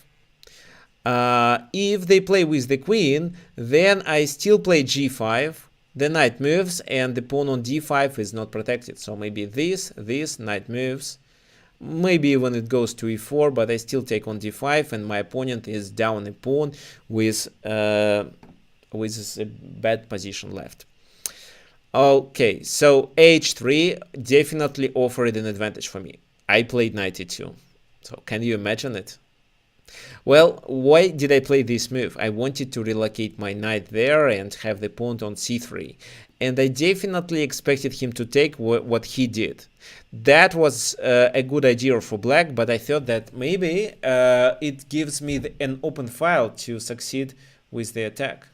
Speaker 1: If they play with the queen, then I still play g5, the knight moves, and the pawn on d5 is not protected. So maybe this, knight moves. Maybe even it goes to e4, but I still take on d5, and my opponent is down a pawn with a bad position left. Okay, so h3 definitely offered an advantage for me. I played knight e2. So can you imagine it? Well, why did I play this move? I wanted to relocate my knight there and have the pawn on c3. And I definitely expected him to take what he did. That was a good idea for black, but I thought that maybe it gives me an open file to succeed with the attack.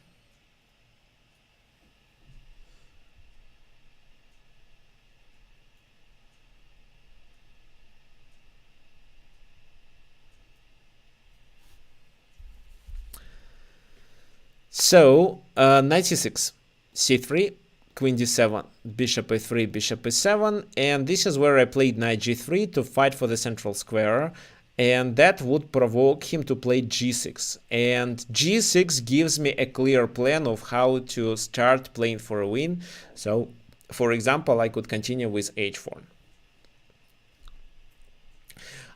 Speaker 1: So knight c6, c3, queen d7, bishop a3, bishop e7, and this is where I played knight g3 to fight for the central square, and that would provoke him to play g6. And g6 gives me a clear plan of how to start playing for a win. So, for example, I could continue with h4.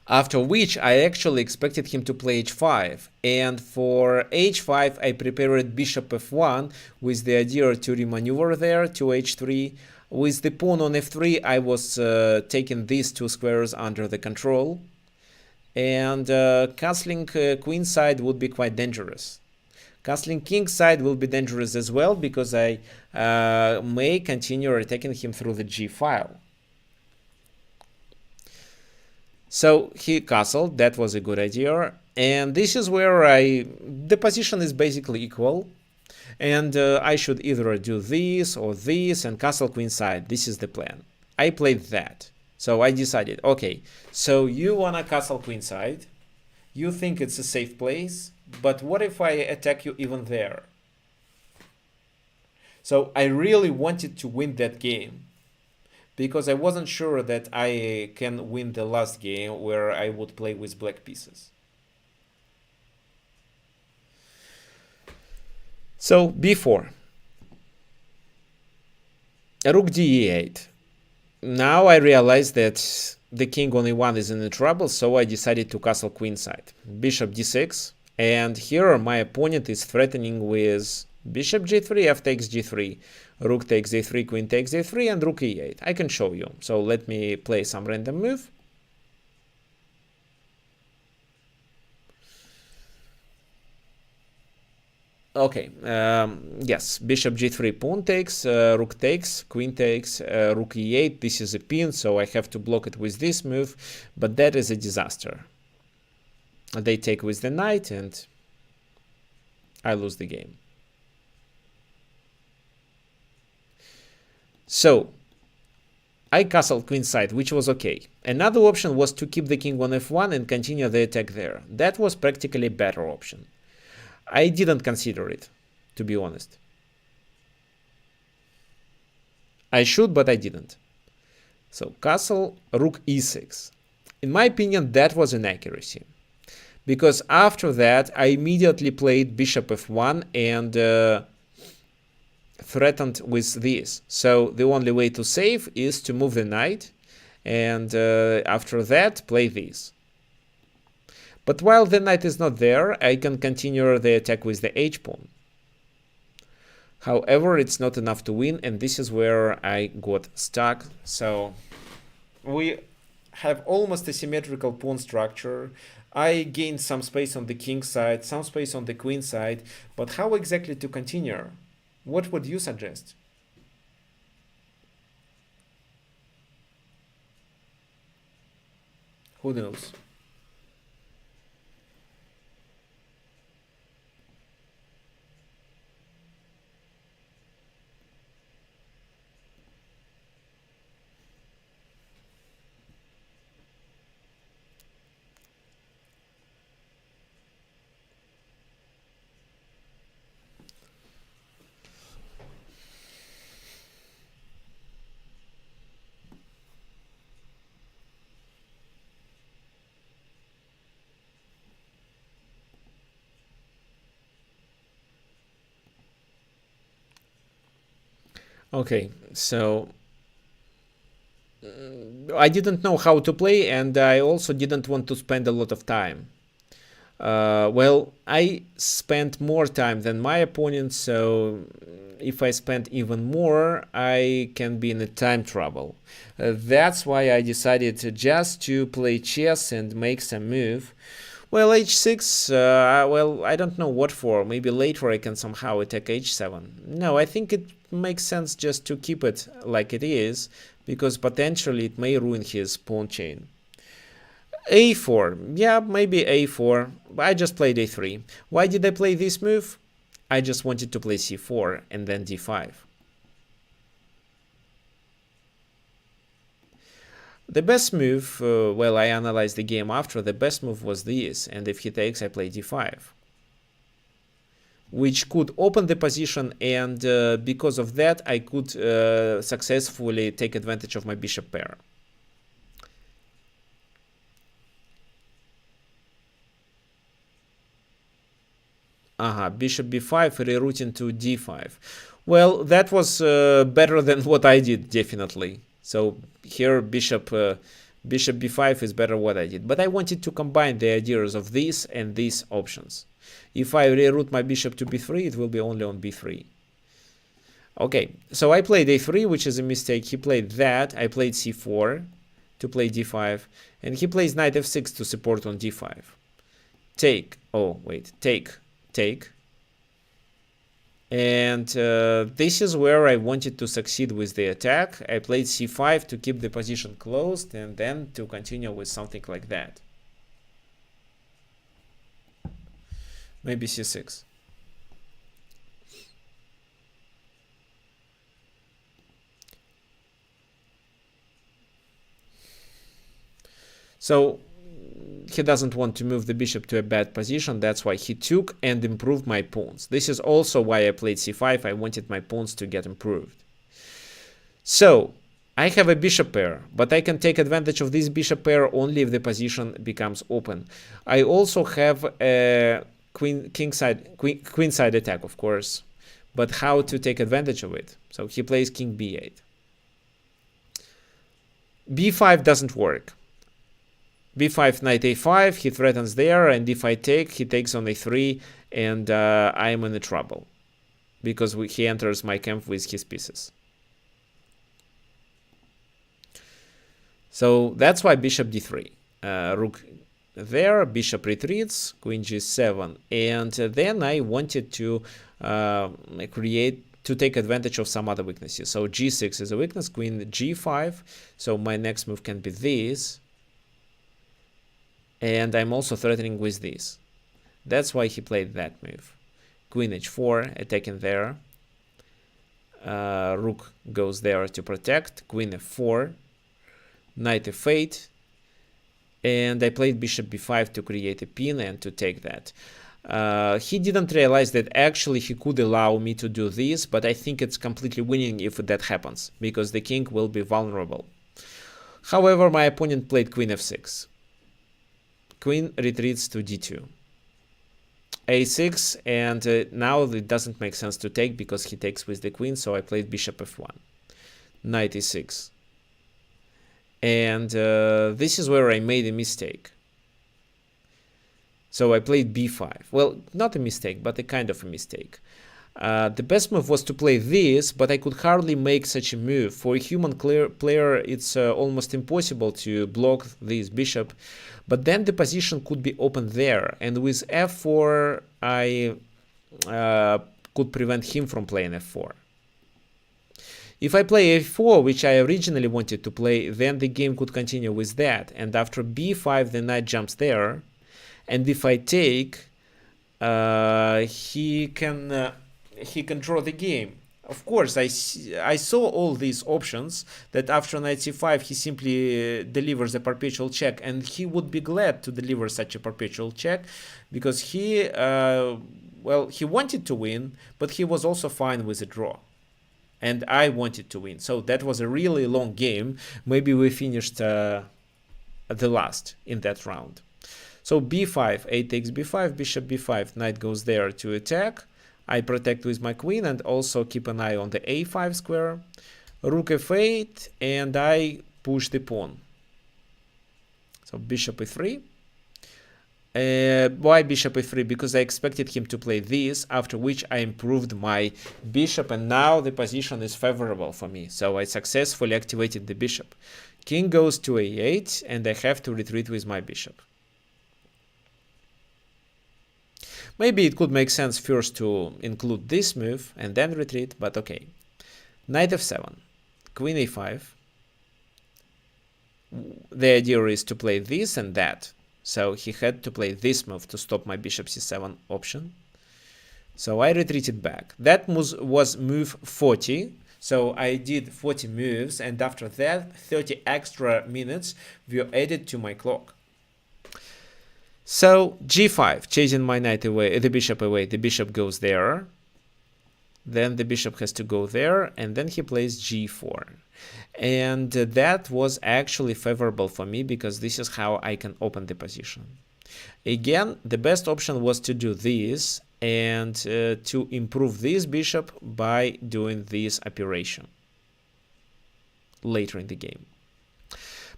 Speaker 1: After which I actually expected him to play h5, and for h5 I prepared bishop f1 with the idea to remaneuver there to h3. With the pawn on f3 I was taking these two squares under the control, and castling queenside would be quite dangerous. Castling kingside will be dangerous as well, because I may continue attacking him through the g file. So he castled, that was a good idea, and this is where the position is basically equal, and I should either do this or this and castle queenside. This is the plan. I played that. So I decided, okay, so you wanna castle queenside, you think it's a safe place, but what if I attack you even there? So I really wanted to win that game, because I wasn't sure that I can win the last game where I would play with black pieces. So b4, rook d8. Now I realize that the king on e1 is in trouble, so I decided to castle queenside. Bishop d6, and here my opponent is threatening with bishop g3, f takes g3, rook takes a3, queen takes a3, and rook e8. I can show you. So let me play some random move. Okay, yes, bishop g3, pawn takes, rook takes, queen takes, rook e8. This is a pin, so I have to block it with this move, but that is a disaster. They take with the knight, and I lose the game. So I castled queenside, which was okay. Another option was to keep the king on f1 and continue the attack there. That was practically a better option. I didn't consider it, to be honest. I should, but I didn't. So castle, rook e6. In my opinion, that was an accuracy, because after that I immediately played bishop f1 and threatened with this. So the only way to save is to move the knight, and after that play this. But while the knight is not there, I can continue the attack with the h-pawn. However, it's not enough to win, and this is where I got stuck. So we have almost a symmetrical pawn structure. I gained some space on the king side, some space on the queen side, but how exactly to continue? What would you suggest? Who knows? Okay, so I didn't know how to play, and I also didn't want to spend a lot of time. Well, I spent more time than my opponent, so if I spend even more, I can be in a time trouble. That's why I decided just to play chess and make some move. Well, h6, well, I don't know what for. Maybe later I can somehow attack h7. No, I think it makes sense just to keep it like it is, because potentially it may ruin his pawn chain. a4, yeah, maybe a4. I just played a3. Why did I play this move? I just wanted to play c4 and then d5. The best move, well, I analyzed the game after, the best move was this, and if he takes, I play d5. which could open the position, and because of that I could successfully take advantage of my bishop pair. Bishop b5, rerouting to d5. Well, that was better than what I did, definitely. So here bishop b5 is better what I did. But I wanted to combine the ideas of these and these options. If I reroute my bishop to b3, it will be only on b3. Okay, so I played a3, which is a mistake. He played that. I played c4 to play d5. And he plays knight f6 to support on d5. Take. Oh, wait. Take. And this is where I wanted to succeed with the attack. I played c5 to keep the position closed and then to continue with something like that. Maybe c6. So he doesn't want to move the bishop to a bad position. That's why he took and improved my pawns. This is also why I played c5. I wanted my pawns to get improved. So I have a bishop pair, but I can take advantage of this bishop pair only if the position becomes open. I also have a queenside attack, of course, but how to take advantage of it? So he plays king b8. b5 doesn't work. b5, knight a5, he threatens there, and if I take, he takes on a3, and I am in trouble because he enters my camp with his pieces. So that's why bishop d3. Rook there, bishop retreats, queen g7, and then I wanted to take advantage of some other weaknesses. So g6 is a weakness, queen g5, so my next move can be this. And I'm also threatening with this. That's why he played that move. Queen h4, attacking there. Rook goes there to protect. Queen f4. Knight f8. And I played bishop b5 to create a pin and to take that. He didn't realize that actually he could allow me to do this, but I think it's completely winning if that happens, because the king will be vulnerable. However, my opponent played queen f6. Queen retreats to d2. a6, and now it doesn't make sense to take because he takes with the queen, so I played bishop f1. Knight e6. And this is where I made a mistake. So I played b5. Well, not a mistake, but a kind of a mistake. The best move was to play this, but I could hardly make such a move. For a human player, it's almost impossible to block this bishop. But then the position could be open there, and with f4, I could prevent him from playing f4. If I play a4, which I originally wanted to play, then the game could continue with that. And after b5, the knight jumps there. And if I take, he can draw the game. Of course, I saw all these options that after knight c5 he simply delivers a perpetual check, and he would be glad to deliver such a perpetual check because he wanted to win, but he was also fine with a draw. And I wanted to win. So that was a really long game. Maybe we finished the last in that round. So b5, a takes b5, bishop b5, knight goes there to attack. I protect with my queen and also keep an eye on the a5 square. Rook f8, and I push the pawn. So bishop e3. Why bishop e3? Because I expected him to play this, after which I improved my bishop, and now the position is favorable for me. So I successfully activated the bishop. King goes to a8, and I have to retreat with my bishop. Maybe it could make sense first to include this move and then retreat, but okay. Knight f7, queen a5. The idea is to play this and that. So he had to play this move to stop my bishop c7 option. So I retreated back. That was move 40. So I did 40 moves, and after that 30 extra minutes were added to my clock. So g5, chasing my knight away, the bishop away. The bishop goes there. Then the bishop has to go there, and then he plays g4. And that was actually favorable for me because this is how I can open the position. Again, the best option was to do this and to improve this bishop by doing this operation later in the game.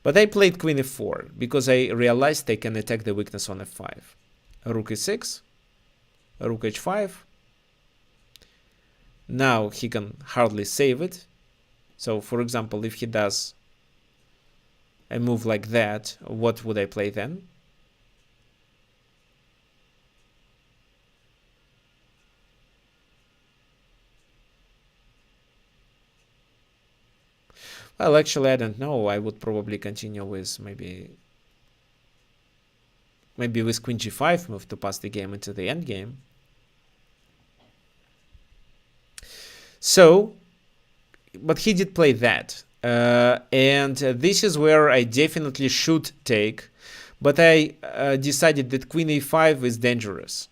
Speaker 1: But I played queen f4 because I realized I can attack the weakness on f5. Rook e6, rook h5. Now he can hardly save it. So, for example, if he does a move like that, what would I play then? Well, actually, I don't know. I would probably continue with maybe with queen g5 move to pass the game into the endgame. So, but he did play that. And this is where I definitely should take. But I decided that queen a5 is dangerous.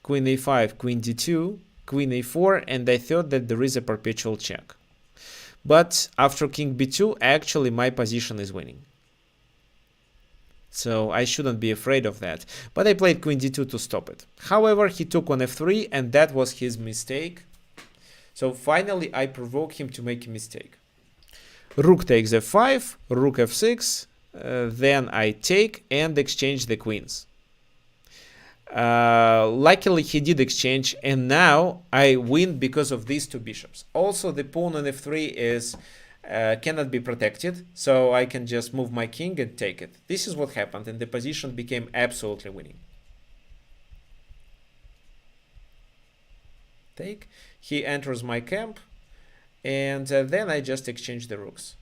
Speaker 1: Queen a5, queen d2, queen a4, and I thought that there is a perpetual check. But after king b2, actually my position is winning. So I shouldn't be afraid of that. But I played queen d2 to stop it. However, he took on f3, and that was his mistake. So finally, I provoke him to make a mistake. Rook takes f5, rook f6, then I take and exchange the queens. Luckily, he did exchange, and now I win because of these two bishops. Also, the pawn on f3 is cannot be protected, so I can just move my king and take it. This is what happened, and the position became absolutely winning. Take. He enters my camp, and then I just exchange the rooks.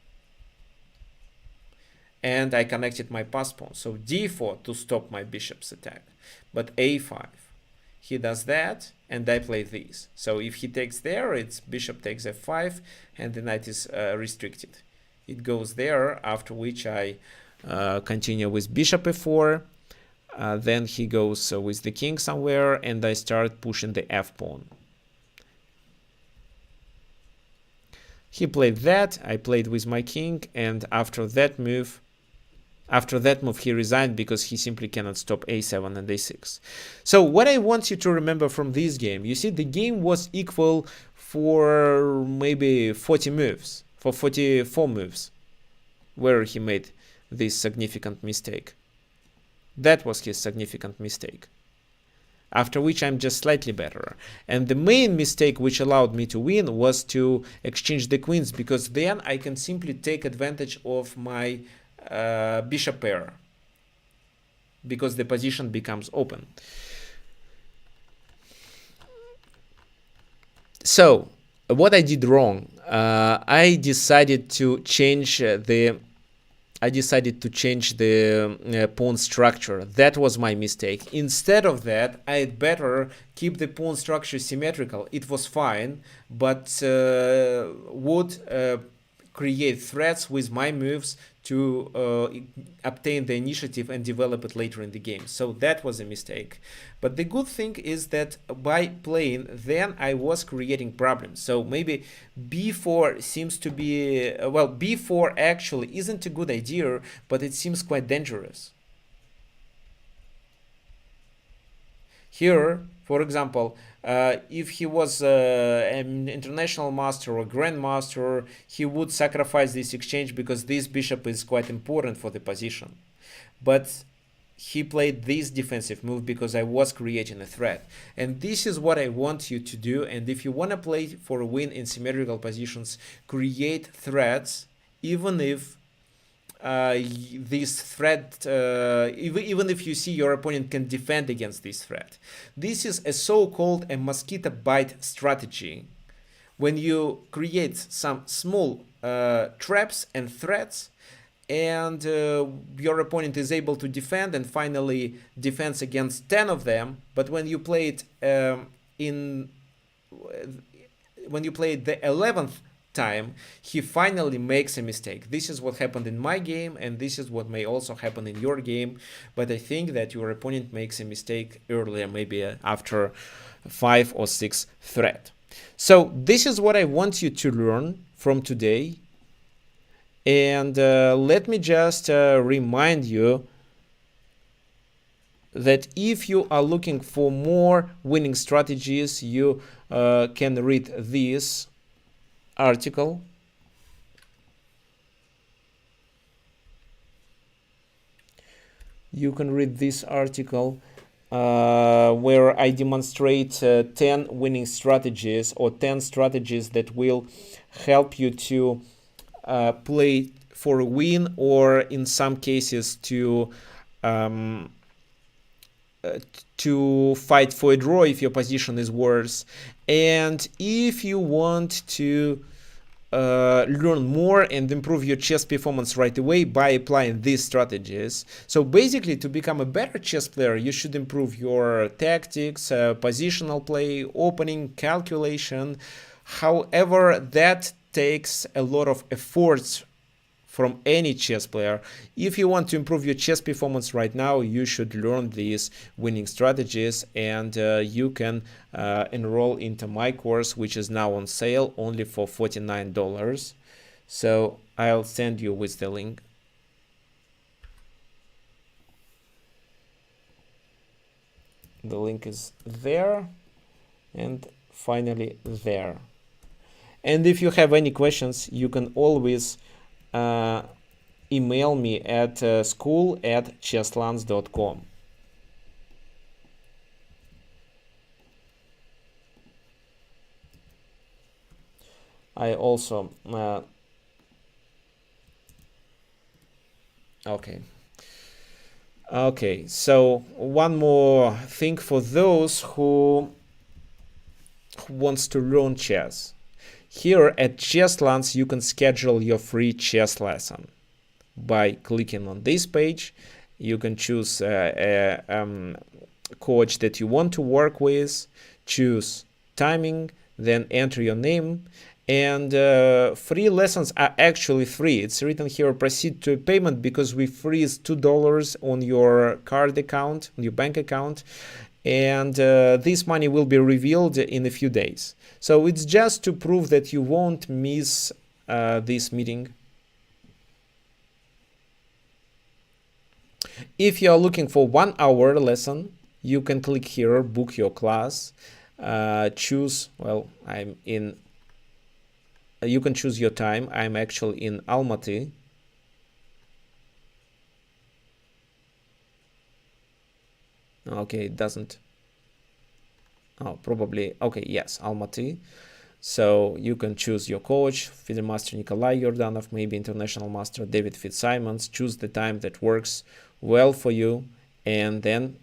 Speaker 1: And I connected my pass pawn. So d4 to stop my bishop's attack. But a5. He does that, and I play this. So if he takes there, it's bishop takes f5, and the knight is restricted. It goes there, after which I continue with bishop f4. Then he goes with the king somewhere, and I start pushing the f pawn. He played that, I played with my king, and after that move, he resigned because he simply cannot stop a7 and a6. So what I want you to remember from this game, you see the game was equal for maybe 40 moves, for 44 moves, where he made this significant mistake. That was his significant mistake. After which I'm just slightly better. And the main mistake which allowed me to win was to exchange the queens, because then I can simply take advantage of my bishop pair, because the position becomes open. So what I did wrong, I decided to change the pawn structure. That was my mistake. Instead of that, I'd better keep the pawn structure symmetrical. It was fine, but would create threats with my moves to obtain the initiative and develop it later in the game. So that was a mistake. But the good thing is that by playing, then I was creating problems. So maybe b4 seems to be, well, b4 actually isn't a good idea, but it seems quite dangerous. Here, for example, if he was an international master or grandmaster, he would sacrifice this exchange because this bishop is quite important for the position. But he played this defensive move because I was creating a threat. And this is what I want you to do. And if you want to play for a win in symmetrical positions, create threats, even if this threat, even if you see your opponent can defend against this threat. This is a so-called a mosquito bite strategy. When you create some small traps and threats, and your opponent is able to defend and finally defends against 10 of them, but when you play it when you play the 11th time he finally makes a mistake. This is what happened in my game, and this is what may also happen in your game. But I think that your opponent makes a mistake earlier, maybe after 5 or 6 threat. So this is what I want you to learn from today. And let me just remind you that if you are looking for more winning strategies, you can read this article. You can read this article where I demonstrate 10 winning strategies, or 10 strategies that will help you to play for a win, or in some cases to fight for a draw if your position is worse. And if you want to learn more and improve your chess performance right away by applying these strategies. So basically, to become a better chess player, you should improve your tactics, positional play, opening, calculation. However, that takes a lot of efforts from any chess player. If you want to improve your chess performance right now, you should learn these winning strategies, and you can enroll into my course, which is now on sale only for $49. So I'll send you with the link. The link is there, and finally there. And if you have any questions, you can always email me at school@chesslance.com. I also okay, so one more thing for those who wants to learn chess. Here at ChessLance, you can schedule your free chess lesson by clicking on this page. You can choose a coach that you want to work with, choose timing, then enter your name. And free lessons are actually free. It's written here, proceed to payment, because we freeze $2 on your card account, on your bank account. And this money will be revealed in a few days. So it's just to prove that you won't miss this meeting. If you are looking for 1 hour lesson, you can click here, book your class, choose, well, you can choose your time. I'm actually in Almaty. Okay, it doesn't. Oh, probably. Okay, yes, Almaty. So you can choose your coach, FIDE Master Nikolai Yordanov, maybe International Master David Fitzsimons. Choose the time that works well for you, and then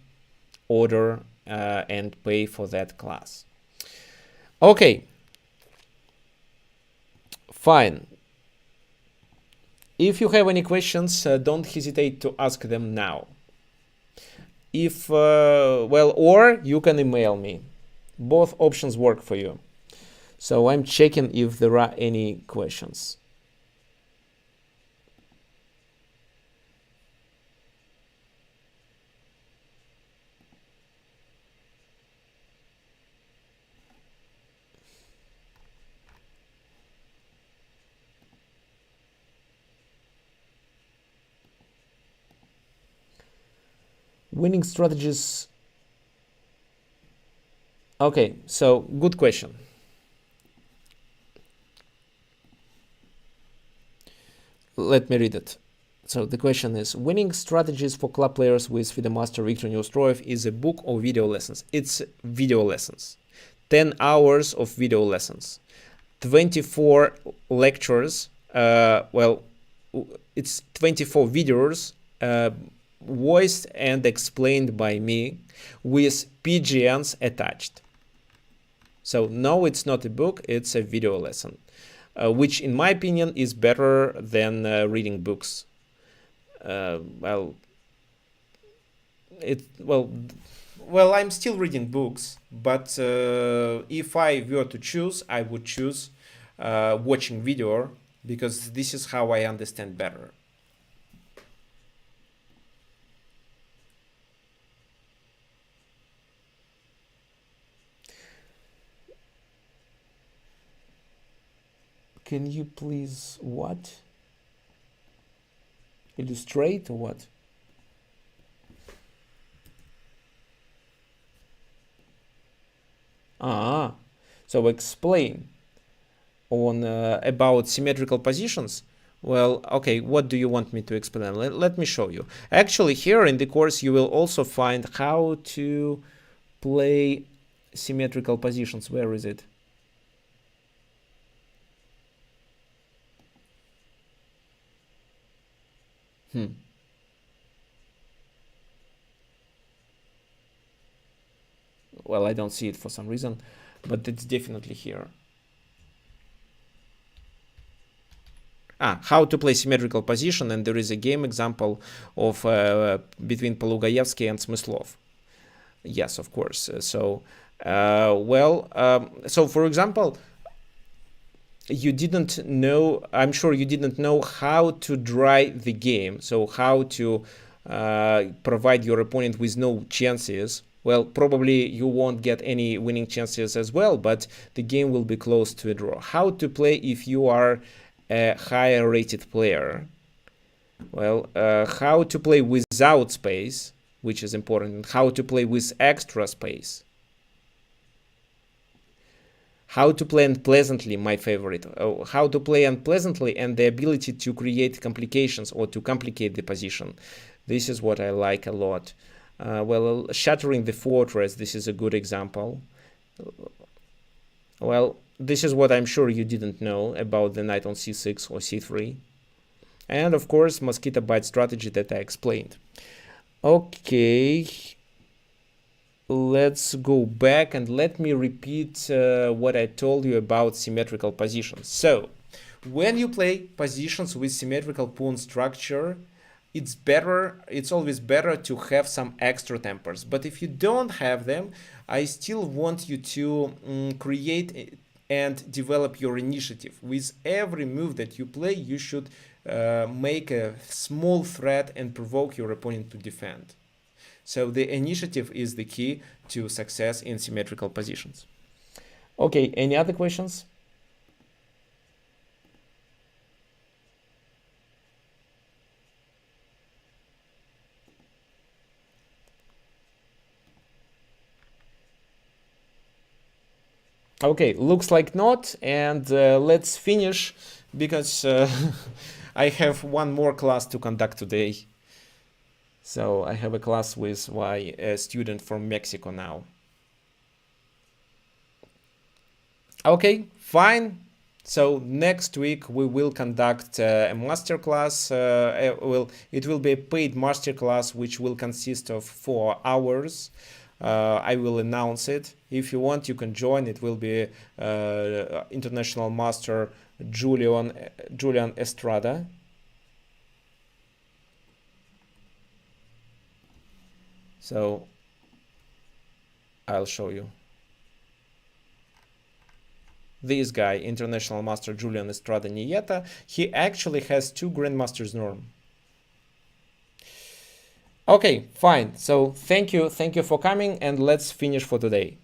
Speaker 1: order and pay for that class. Okay, fine. If you have any questions, don't hesitate to ask them now. If or you can email me. Both options work for you. So I'm checking if there are any questions. Winning strategies. Okay, so good question. Let me read it. So the question is, Winning Strategies for Club Players with FIDE Master Viktor Neustroyev is a book or video lessons. It's video lessons. 10 hours of video lessons. 24 lectures. It's 24 videos voiced and explained by me with PGNs attached. So no, it's not a book, it's a video lesson, which in my opinion is better than reading books. I'm still reading books, but if I were to choose, I would choose watching video, because this is how I understand better. Can you please what? Illustrate or what? So explain on about symmetrical positions. Well, okay, what do you want me to explain? Let me show you. Actually, here in the course you will also find how to play symmetrical positions. Where is it? Well, I don't see it for some reason, but it's definitely here. How to play symmetrical position, and there is a game example of between Polugaevsky and Smyslov. Yes, of course. So for example, you didn't know, I'm sure you didn't know how to draw the game, so how to provide your opponent with no chances. Well, probably you won't get any winning chances as well, but the game will be close to a draw. How to play if you are a higher rated player? Well, how to play without space, which is important, how to play with extra space. How to play unpleasantly, my favorite. How to play unpleasantly and the ability to create complications or to complicate the position. This is what I like a lot. Well, shattering the fortress, this is a good example. Well, this is what I'm sure you didn't know about the knight on c6 or c3. And of course, mosquito bite strategy that I explained. Okay, let's go back and let me repeat what I told you about symmetrical positions. So, when you play positions with symmetrical pawn structure, it's always better to have some extra tempers. But if you don't have them, I still want you to create and develop your initiative. With every move that you play, you should make a small threat and provoke your opponent to defend. So the initiative is the key to success in symmetrical positions. Okay, any other questions? Okay, looks like not, and let's finish because I have one more class to conduct today. So I have a class with a student from Mexico now. Okay, fine. So next week we will conduct a masterclass. It will be a paid masterclass which will consist of 4 hours. I will announce it. If you want, you can join. It will be international master Julian Estrada. So I'll show you. This guy, international master Julian Estrada Nieta, he actually has 2 grandmasters norm. Okay, fine. So thank you for coming, and let's finish for today.